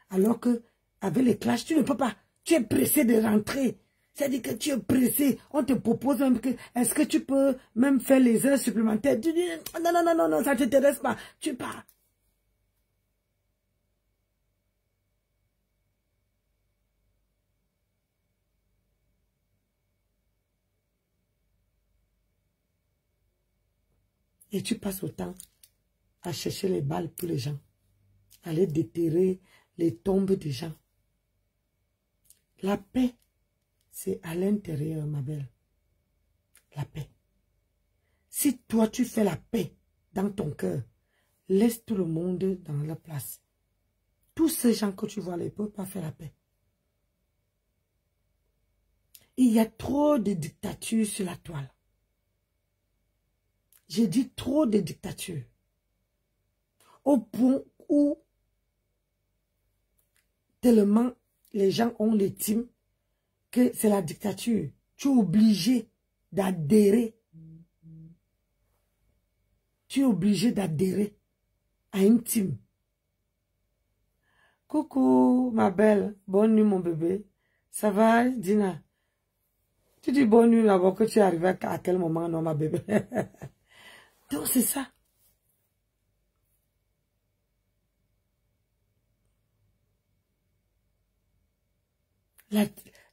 Alors que, avec les clashs, tu ne peux pas. Tu es pressé de rentrer. C'est-à-dire que tu es pressé. On te propose même que, est-ce que tu peux même faire les heures supplémentaires? Tu dis, non, ça ne t'intéresse pas. Tu pars. Et tu passes autant à chercher les balles pour les gens. Aller déterrer les tombes des gens. La paix, c'est à l'intérieur, ma belle. La paix. Si toi, tu fais la paix dans ton cœur, laisse tout le monde dans la place. Tous ces gens que tu vois là, ils ne peuvent pas faire la paix. Il y a trop de dictatures sur la toile. J'ai dit trop de dictatures. Au point où tellement les gens ont l'estime que c'est la dictature. Tu es obligé d'adhérer. Tu es obligé d'adhérer à une team. Coucou, ma belle. Bonne nuit, mon bébé. Ça va, Dina? Tu dis bonne nuit d'abord que tu es arrivé à quel moment, non, ma bébé? Donc, c'est ça.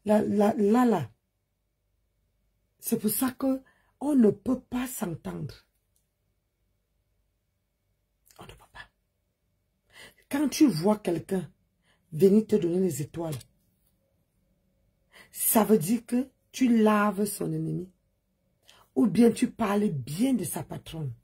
Là. C'est pour ça que on ne peut pas s'entendre. On ne peut pas. Quand tu vois quelqu'un venir te donner les étoiles, ça veut dire que tu laves son ennemi. Ou bien tu parles bien de sa patronne.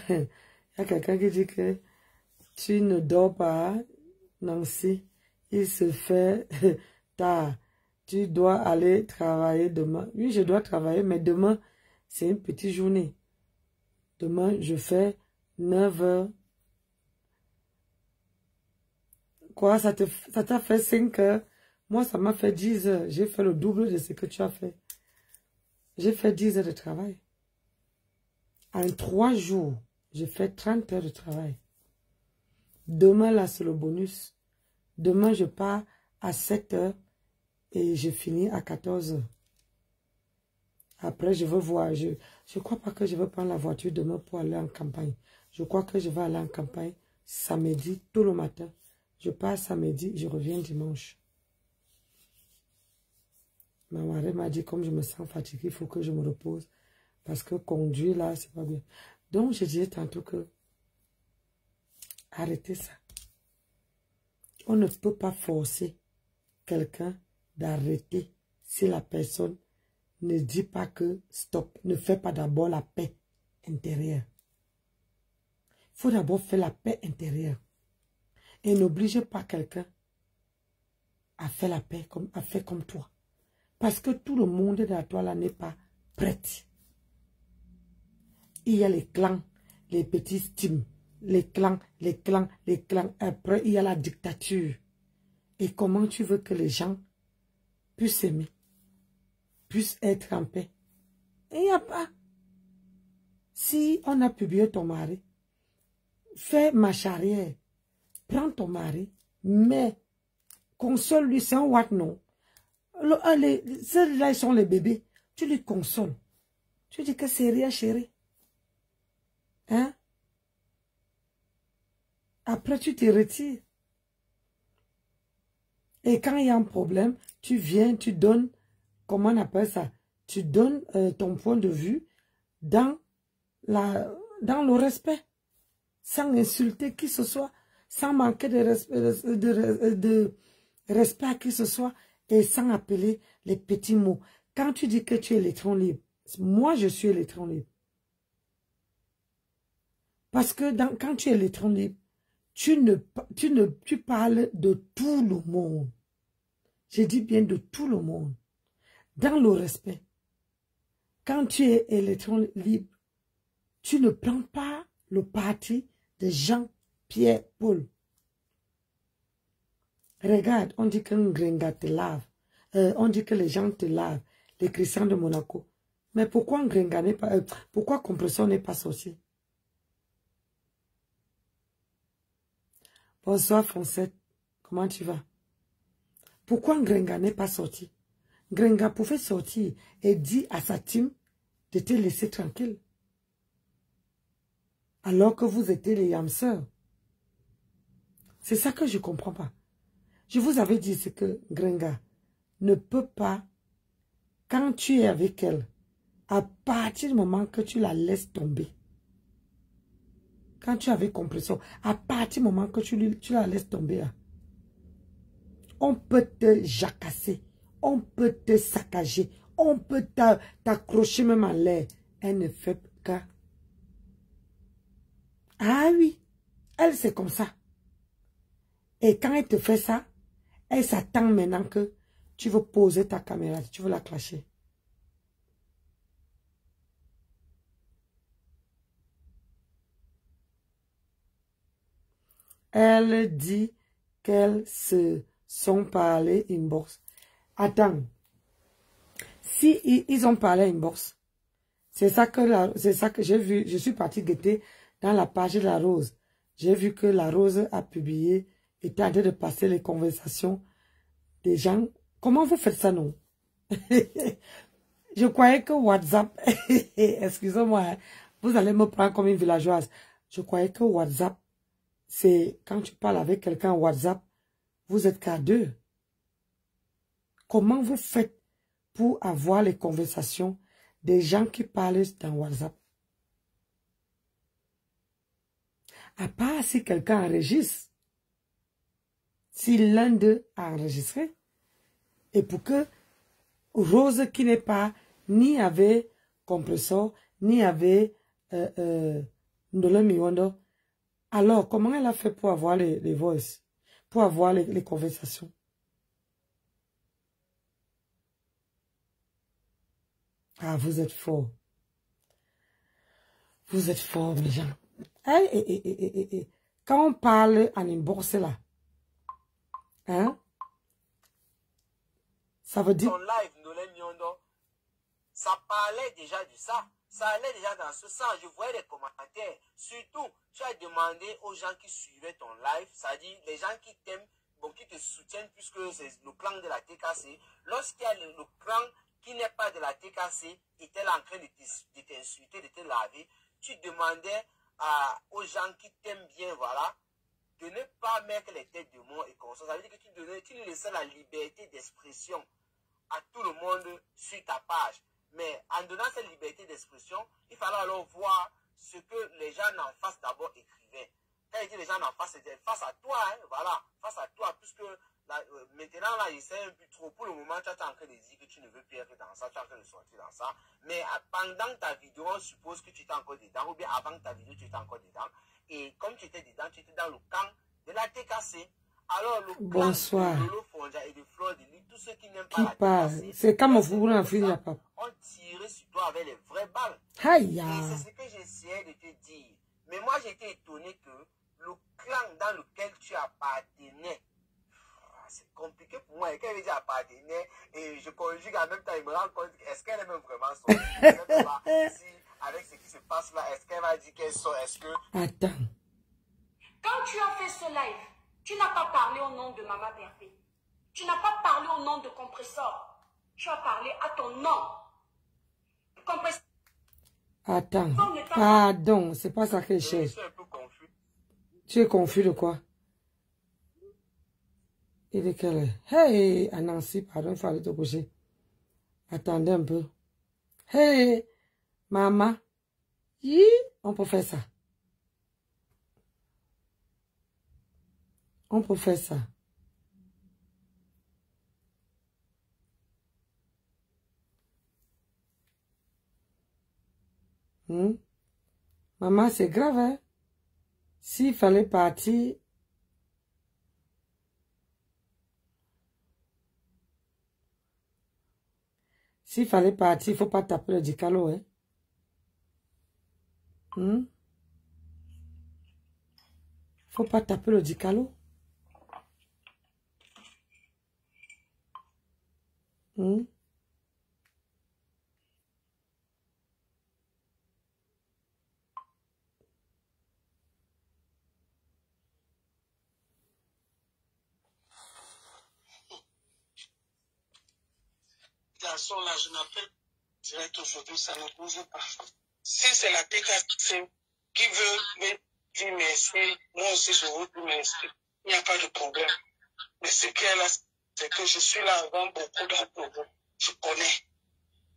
Il y a quelqu'un qui dit que tu ne dors pas, Nancy. Il se fait tard. Tu dois aller travailler demain. Oui, je dois travailler, mais demain, c'est une petite journée. Demain, je fais 9 heures. Quoi, ça t'a fait 5 heures? Moi, ça m'a fait 10 heures. J'ai fait le double de ce que tu as fait. J'ai fait 10 heures de travail. En 3 jours, j'ai fait 30 heures de travail. Demain, là, c'est le bonus. Demain, je pars à 7 heures et je finis à 14 heures. Après, je veux voir. Je ne crois pas que je vais prendre la voiture demain pour aller en campagne. Je crois que je vais aller en campagne samedi, tout le matin. Je pars samedi, je reviens dimanche. Ma mari m'a dit, comme je me sens fatiguée, il faut que je me repose. Parce que conduire là, c'est pas bien. Donc, je disais tantôt que arrêtez ça. On ne peut pas forcer quelqu'un d'arrêter si la personne ne dit pas que stop, ne fait pas d'abord la paix intérieure. Il faut d'abord faire la paix intérieure. Et n'oblige pas quelqu'un à faire la paix, à faire comme toi. Parce que tout le monde derrière toi là n'est pas prêt. Il y a les clans, les petits stimes, les clans. Après, il y a la dictature. Et comment tu veux que les gens puissent s'aimer, puissent être en paix? Et il n'y a pas. Si on a publié ton mari, fais marche arrière. Prends ton mari, mais console-lui, c'est un what non. Ceux-là, ils sont les bébés. Tu lui consoles. Tu dis que c'est rien, chérie. Hein? Après, tu te retires. Et quand il y a un problème, tu viens, tu donnes, comment on appelle ça? Tu donnes ton point de vue dans le respect. Sans insulter qui que ce soit, sans manquer de respect à qui que ce soit, et sans appeler les petits mots. Quand tu dis que tu es électron libre, moi je suis électron libre. Parce que quand tu es électron libre, tu parles de tout le monde. Je dis bien de tout le monde. Dans le respect. Quand tu es électron libre, tu ne prends pas le parti de Jean, Pierre, Paul. Regarde, on dit qu'un Grenga te lave. On dit que les gens te lavent. Les chrétiens de Monaco. Mais pourquoi un Grenga n'est pas... pourquoi Compression n'est pas sorti? Bonsoir, Foncette. Comment tu vas? Pourquoi Grenga n'est pas sorti? Grenga pouvait sortir et dire à sa team de te laisser tranquille. Alors que vous étiez les yamseurs. C'est ça que je ne comprends pas. Je vous avais dit ce que Grenga ne peut pas, quand tu es avec elle, à partir du moment que tu la laisses tomber, quand tu avais Compression, à partir du moment que tu la laisses tomber, là, on peut te jacasser, on peut te saccager, on peut t'accrocher même en l'air. Elle ne fait qu'à... Ah oui, Elle, c'est comme ça. Et quand elle te fait ça, elle s'attend maintenant que tu veux poser ta caméra, tu veux la clasher. Elle dit qu'elles se sont parlé inbox. Attends. Si ils ont parlé inbox, c'est ça que j'ai vu. Je suis partie guetter dans la page de la Rose. J'ai vu que la Rose a publié, était en train de passer les conversations des gens. Comment vous faites ça, non? Je croyais que WhatsApp, excusez-moi, vous allez me prendre comme une villageoise. Je croyais que WhatsApp, c'est quand tu parles avec quelqu'un WhatsApp, vous êtes qu'à deux. Comment vous faites pour avoir les conversations des gens qui parlent dans WhatsApp? À part si quelqu'un enregistre. Si l'un d'eux a enregistré. Et pour que Rose, qui n'est pas ni avec compresseur, ni avec Ndolo Miwondo, alors comment elle a fait pour avoir les voices, pour avoir les conversations? Ah, vous êtes forts. Vous êtes forts, mes gens. Quand on parle en inbox là, hein? Ça veut dire... Ton live, Ndolo Miwondo, ça parlait déjà de ça. Ça allait déjà dans ce sens. Je voyais les commentaires. Surtout, tu as demandé aux gens qui suivaient ton live, c'est-à-dire les gens qui t'aiment, bon, qui te soutiennent puisque c'est le clan de la TKC. Lorsqu'il y a le clan qui n'est pas de la TKC, était là en train de t'insulter, de te laver, tu demandais aux gens qui t'aiment bien, voilà, de ne pas mettre les têtes de mort et comme ça. Ça veut dire que tu laissais la liberté d'expression à tout le monde sur ta page. Mais en donnant cette liberté d'expression, il fallait alors voir ce que les gens en face d'abord écrivaient. Quand il dit les gens en face, c'était face à toi, hein, voilà, face à toi, puisque là, maintenant, là, il sait un peu trop. Pour le moment, tu es en train de dire que tu ne veux plus être dans ça, tu es en train de sortir dans ça. Mais pendant ta vidéo, on suppose que tu étais encore dedans, ou bien avant ta vidéo, tu étais encore dedans. Et comme tu étais dedans, tu étais dans le camp de la TKC. Alors, le Bonsoir. de Lolo Fonja et de Fleur de Lys, tous ceux qui n'aiment pas Qui la parle? TKC, C'est comme vous en fil la papa. on tirait sur toi avec les vraies balles. Aïe! Et c'est ce que j'essayais de te dire. Mais moi, j'étais étonné que le clan dans lequel tu appartenais, c'est compliqué pour moi. Et quand elle dit appartenait, et je conjugue en même temps, il me rend compte, est-ce qu'elle est même vraiment son je ne sais pas si, avec ce qui se passe là, est-ce qu'elle va dire qu'elle sort, est-ce que... Attends. Quand tu as fait ce live, tu n'as pas parlé au nom de Maman Berthe. Tu n'as pas parlé au nom de Compresseur. Tu as parlé à ton nom. Compresseur. Attends. Pardon, c'est pas ça que je cherche. Je suis un peu confus. Tu es confus de quoi? Il est quelle heure? Hey, Anansi, pardon, il faut aller te coucher. Attendez un peu. Hey, maman. Yi, on peut faire ça. On peut faire ça. Maman, c'est grave, hein? S'il fallait partir... S'il fallait partir, il ne faut pas taper le dicalo, hein? Faut pas taper le dicalo. Garçon, là, je m'appelle direct aujourd'hui, ça ne bouge pas. Si c'est la TKC qui veut me dire merci, moi aussi je veux dire merci. Il n'y a pas de problème. Mais ce qu'elle a, c'est que je suis là avant beaucoup d'entre vous. Je connais.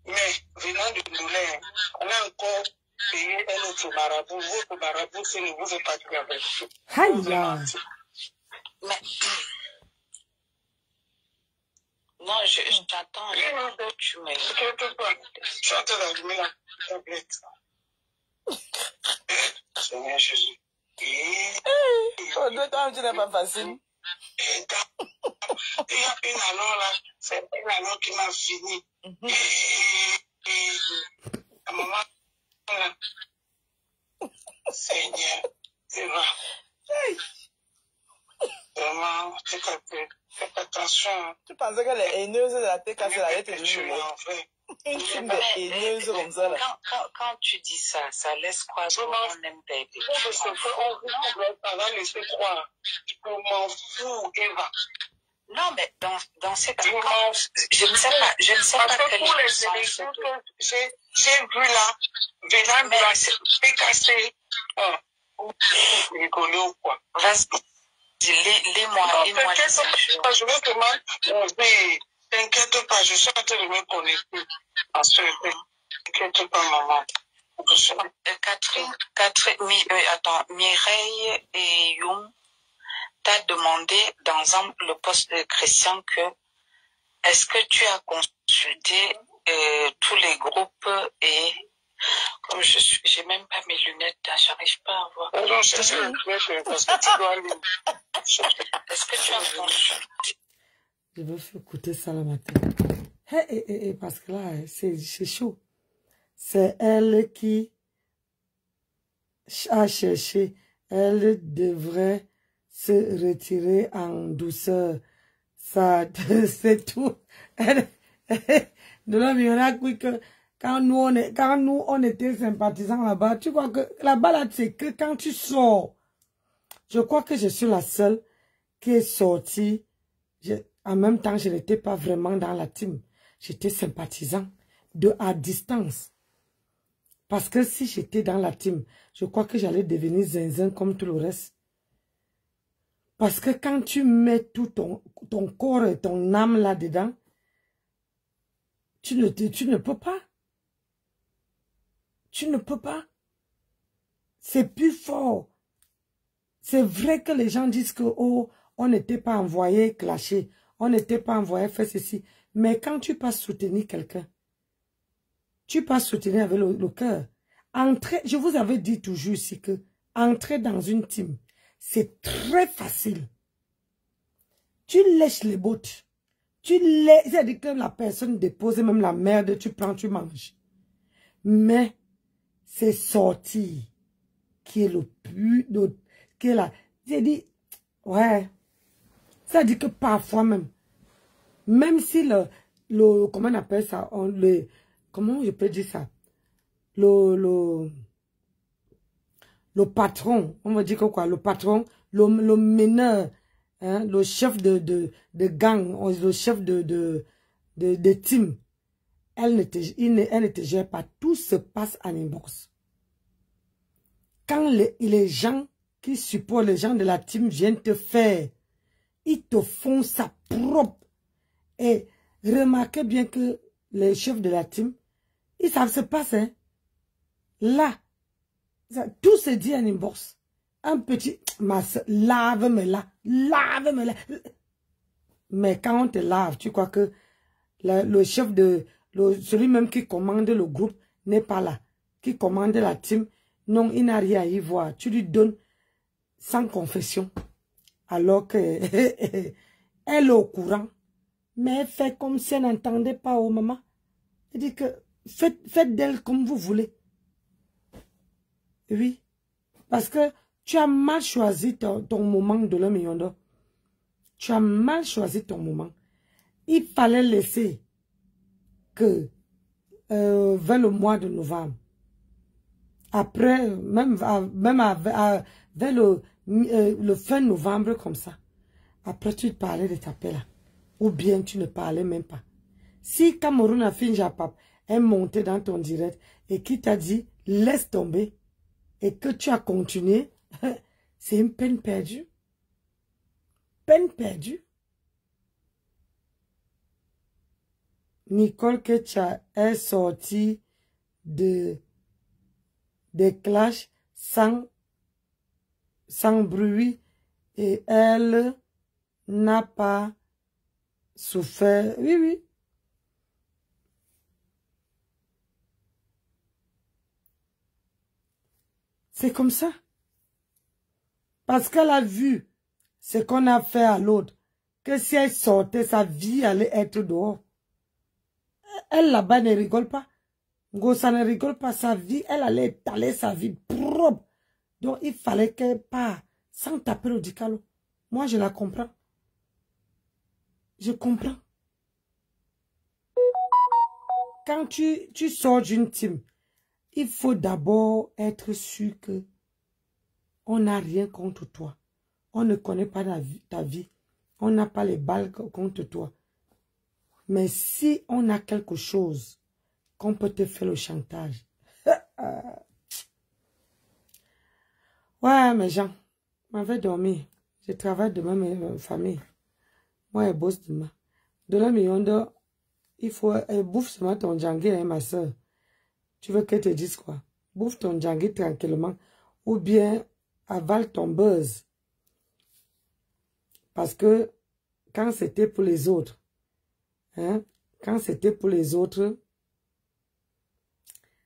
Mais venant de Ndolé, on a encore payé un autre marabout. Votre marabout, s'il ne vous veut pas dire avec vous. Aïe! Mais... Non, j'attends. Tu me... Je suis en train d'allumer la tablette. Seigneur Jésus. Oh, toi, tu n'es pas facile. Il y a une alors là, c'est une alors qui m'a fini. Et la maman, là, Seigneur, tu vas. Vraiment, faites attention. Tu pensais que les haineuses de la tête cassée, elle était Tu devenue es en vrai. une team de haineuses comme ça, là. Quand tu dis ça, ça laisse croire qu'on aime t'aider. On va laisser croire. Je m'en fous, Eva. Non, mais dans ces cas, Je ne sais pas quelle est le sens que j'ai vu là, venant de la tête cassée, rigoler ou quoi. Vas-y, lis-moi. T'inquiète pas, je vais demander. T'inquiète pas, je suis en train de me connecter. T'inquiète pas, maman. Mireille et Young t'a demandé dans le poste de Christian que est-ce que tu as consulté tous les groupes et comme j'ai même pas mes lunettes, j'arrive pas à voir. Non, c'est sûr, parce que tu dois lire. Est-ce que tu as consulté? Je veux faire écouter ça le matin. Parce que là, c'est chaud. C'est elle qui a cherché. Elle devrait se retirer en douceur. Ça, c'est tout. De l'homme, il y en a qui que quand nous, on était sympathisants là-bas, tu vois que là-bas, là, c'est que quand tu sors, je crois que je suis la seule qui est sortie. En même temps, je n'étais pas vraiment dans la team. J'étais sympathisant à distance. Parce que si j'étais dans la team, je crois que j'allais devenir zinzin comme tout le reste. Parce que quand tu mets tout ton corps et ton âme là-dedans, tu ne peux pas. Tu ne peux pas. C'est plus fort. C'est vrai que les gens disent que, oh, on n'était pas envoyé clasher, on n'était pas envoyé faire ceci. Mais quand tu passes soutenir quelqu'un, tu passes soutenir avec le cœur. Je vous avais dit toujours ici que entrer dans une team, c'est très facile. Tu lèches les bottes. C'est-à-dire que la personne dépose même la merde, tu prends, tu manges. Mais c'est sortir qui est le plus... qui est là. J'ai dit, ouais. Ça dit que parfois même si comment on appelle ça, comment je peux dire ça? Le patron, on va dire que quoi? Le patron, le meneur, hein, le chef de gang, le chef de team, elle ne te gère pas. Tout se passe en inbox. Quand les gens qui supportent, les gens de la team viennent te faire, ils te font ça propre. Et remarquez bien que les chefs de la team, ils savent se passer. Hein? Là, tout se dit en inbox. Un petit, lave-moi là, lave-moi là. Mais quand on te lave, tu crois que le chef celui même qui commande le groupe n'est pas là. Qui commande la team, non, il n'a rien à y voir. Tu lui donnes sans confession. Alors que elle est au courant. Mais elle fait comme si elle n'entendait pas au maman. Elle dit que faites d'elle comme vous voulez. Oui. Parce que tu as mal choisi ton moment de l'homme million d'or. Tu as mal choisi ton moment. Il fallait laisser que vers le mois de novembre. Après, vers le fin novembre comme ça. Après, tu parlais de ta paix là. Ou bien tu ne parlais même pas. Si Cameroun a fini Japap est monté dans ton direct et qui t'a dit laisse tomber et que tu as continué, c'est une peine perdue. Peine perdue. Nicole Ketcha est sortie des clashs sans bruit et elle n'a pas souffert. Oui, oui. C'est comme ça. Parce qu'elle a vu ce qu'on a fait à l'autre. Que si elle sortait, sa vie allait être dehors. Elle là-bas ne rigole pas. Ça ne rigole pas sa vie. Elle allait étaler sa vie propre. Donc il fallait qu'elle parte sans taper le dicalo. Moi je la comprends. Je comprends. Quand tu sors d'une team, il faut d'abord être sûr que on n'a rien contre toi. On ne connaît pas ta vie. On n'a pas les balles contre toi. Mais si on a quelque chose qu'on peut te faire le chantage. Ouais, mes gens, je vais dormir. Je travaille demain, ma famille. Moi, je bosse demain. De la million d'euros, il faut bouffe seulement ton djangui, hein, ma soeur. Tu veux qu'elle te dise quoi? Bouffe ton djangui tranquillement. Ou bien avale ton buzz. Parce que quand c'était pour les autres, hein, quand c'était pour les autres,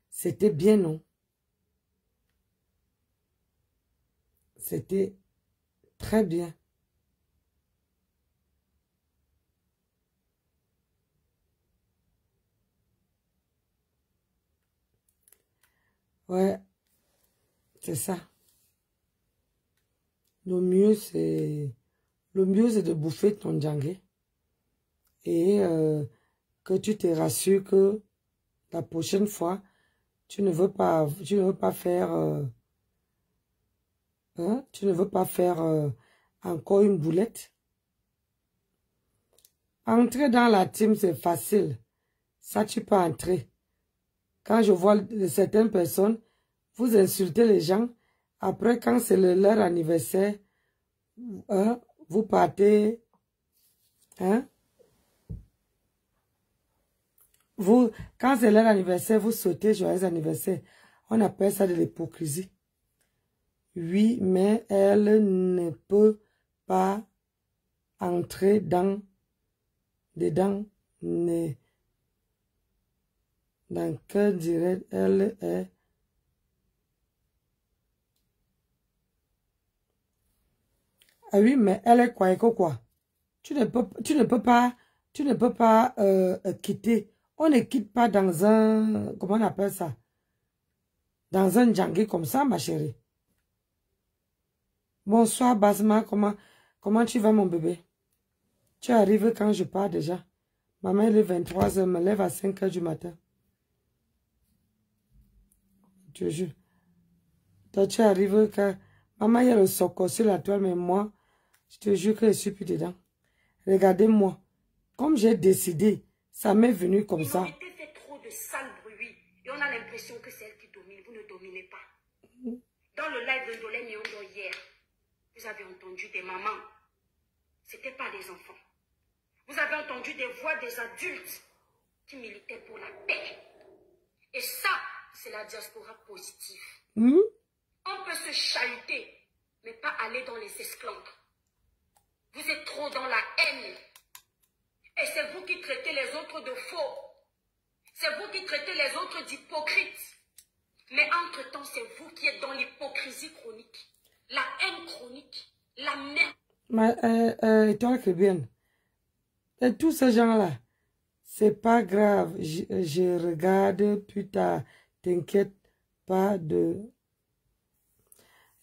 c'était bien, non? C'était très bien. Ouais, c'est ça. Le mieux, c'est de bouffer ton djangé. Et que tu te rassures que la prochaine fois, tu ne veux pas faire encore une boulette. Entrer dans la team, c'est facile. Ça, tu peux entrer. Quand je vois certaines personnes, vous insultez les gens. Après, quand c'est leur anniversaire, vous partez. Hein? Quand c'est leur anniversaire, vous souhaitez joyeux anniversaire. On appelle ça de l'hypocrisie. Oui, mais elle ne peut pas entrer dedans. Dans quel dirait elle est. Ah oui, mais elle est quoi? Tu ne peux pas quitter. On ne quitte pas dans un, comment on appelle ça? Dans un djangui comme ça, ma chérie. Bonsoir, Basma, comment tu vas, mon bébé? Tu arrives quand je pars déjà. Maman, il est 23h, me lève à 5h du matin. Je te jure. Toi, tu arrives quand... Maman, il y a le soco sur la toile, mais moi, je te jure que je suis plus dedans. Regardez-moi. Comme j'ai décidé, ça m'est venu comme ça. Minorité fait trop de sales bruits et on a l'impression que c'est elle qui domine. Vous ne dominez pas. Dans le live de Dolé Miondo hier, vous avez entendu des mamans. Ce n'était pas des enfants. Vous avez entendu des voix des adultes qui militaient pour la paix. Et ça, c'est la diaspora positive. On peut se chahuter, mais pas aller dans les esclandres. Vous êtes trop dans la haine. Et c'est vous qui traitez les autres de faux. C'est vous qui traitez les autres d'hypocrites. Mais entre-temps, c'est vous qui êtes dans l'hypocrisie chronique. La haine chronique. La merde. Toi, que bien. Et tous ces gens-là, c'est pas grave. Je regarde plus tard. T'inquiète pas de...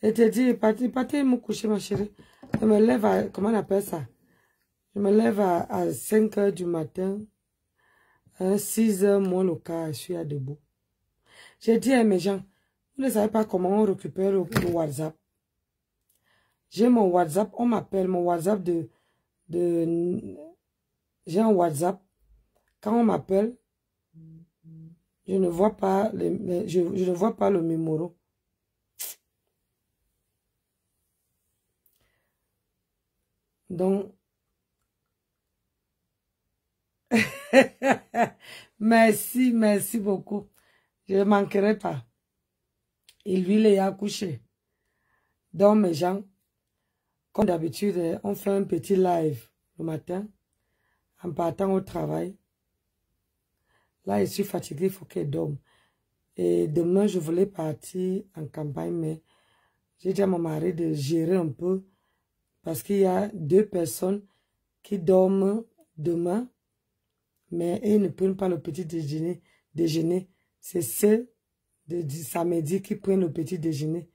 Et te dis, partez me coucher, ma chérie. Je me lève à... Comment on appelle ça? Je me lève à 5h du matin. 6h, moins le quart, je suis à debout. J'ai dit à mes gens, vous ne savez pas comment on récupère le WhatsApp. J'ai mon WhatsApp, on m'appelle mon WhatsApp j'ai un WhatsApp. Quand on m'appelle, je ne vois pas je ne vois pas le numéro. Donc, merci beaucoup. Je ne manquerai pas. Et lui, il est accouché. Donc, mes gens, comme d'habitude, on fait un petit live le matin, en partant au travail. Là, je suis fatiguée, il faut qu'elle dorme. Et demain, je voulais partir en campagne, mais J'ai dit à mon mari de gérer un peu parce qu'il y a 2 personnes qui dorment demain, mais ils ne prennent pas le petit déjeuner. C'est ceux de samedi qui prennent le petit déjeuner,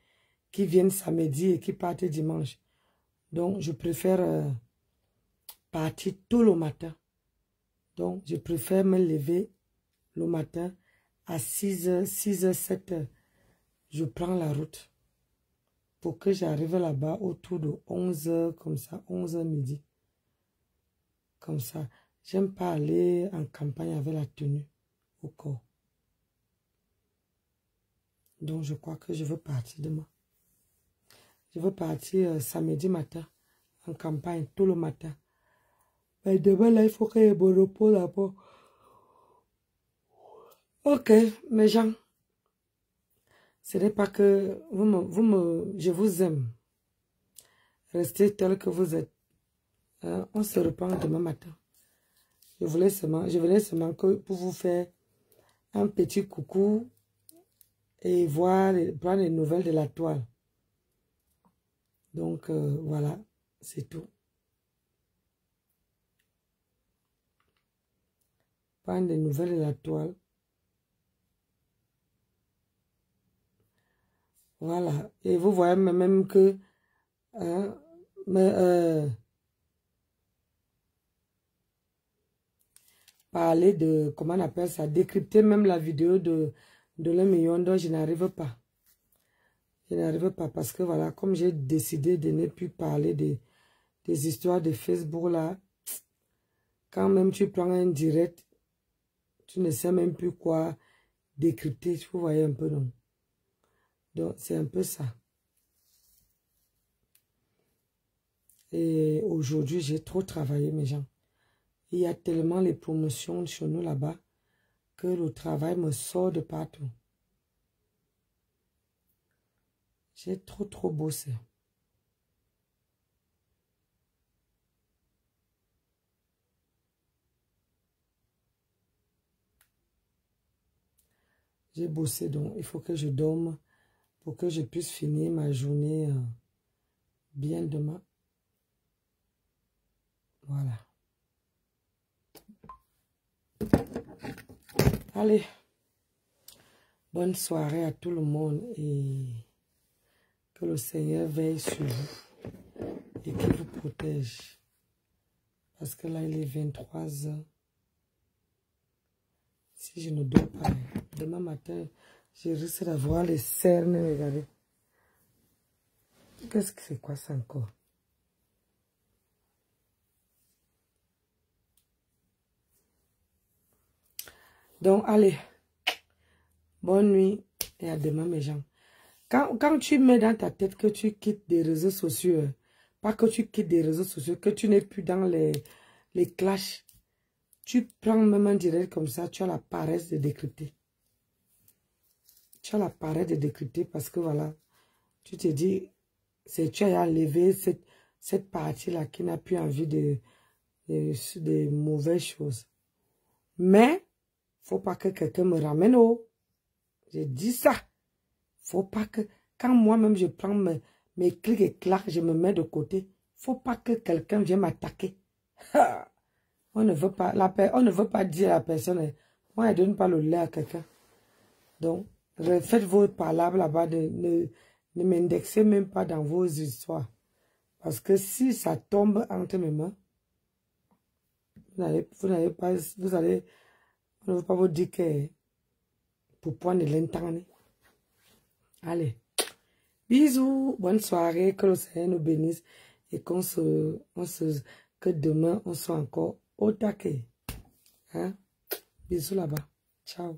qui viennent samedi et qui partent dimanche. Donc, je préfère partir tôt le matin. Donc, je préfère me lever le matin à 6h, 7h. Je prends la route pour que j'arrive là-bas autour de 11h, comme ça, 11h midi. Comme ça. J'aime pas aller en campagne avec la tenue au corps. Donc, je crois que je veux partir demain. Je veux partir samedi matin en campagne, tout le matin. Mais demain, là, il faut qu'il y ait mon repos là-bas. Ok, mes gens. Ce n'est pas que je vous aime. Restez tel que vous êtes. On se reprend demain matin. Je venais seulement pour vous faire un petit coucou et prendre les nouvelles de la toile. Donc, voilà, c'est tout. Prendre des nouvelles de la toile. Voilà. Et vous voyez même que parler de, comment on appelle ça, décrypter même la vidéo de l'Un Million d'Or, je n'arrive pas. Je n'arrive pas parce que voilà, comme j'ai décidé de ne plus parler des histoires de Facebook là, quand même tu prends un direct, tu ne sais même plus quoi décrypter, vous voyez un peu, non? Donc, c'est un peu ça. Et aujourd'hui, j'ai trop travaillé, mes gens. Il y a tellement les promotions chez nous là-bas que le travail me sort de partout. J'ai trop bossé. J'ai bossé, donc il faut que je dorme pour que je puisse finir ma journée bien demain. Voilà. Allez. Bonne soirée à tout le monde et que le Seigneur veille sur vous et qu'il vous protège. Parce que là, il est 23h. Si je ne dors pas, demain matin, je risque d'avoir les cernes, regardez. Qu'est-ce que c'est quoi ça encore? Donc, allez. Bonne nuit et à demain, mes gens. Quand tu mets dans ta tête que tu quittes des réseaux sociaux, pas que tu quittes des réseaux sociaux, que tu n'es plus dans les clashs, tu prends même un direct comme ça, tu as la paresse de décrypter. Tu as la paresse de décrypter parce que voilà, tu te dis, tu as enlevé cette partie-là qui n'a plus envie de mauvaises choses. Mais, faut pas que quelqu'un me ramène au. J'ai dit ça. Faut pas que, quand moi-même je prends mes clics et claques, je me mets de côté. Faut pas que quelqu'un vienne m'attaquer. On ne veut pas, on ne veut pas dire à la personne, moi, je ne donne pas le lait à quelqu'un. Donc, faites vos palabres là-bas, ne m'indexez même pas dans vos histoires. Parce que si ça tombe entre mes mains, on ne veut pas vous dire que pour prendre l'internet. Allez, bisous, bonne soirée, que le Seigneur nous bénisse et que demain on soit encore au taquet. Hein? Bisous là-bas. Ciao.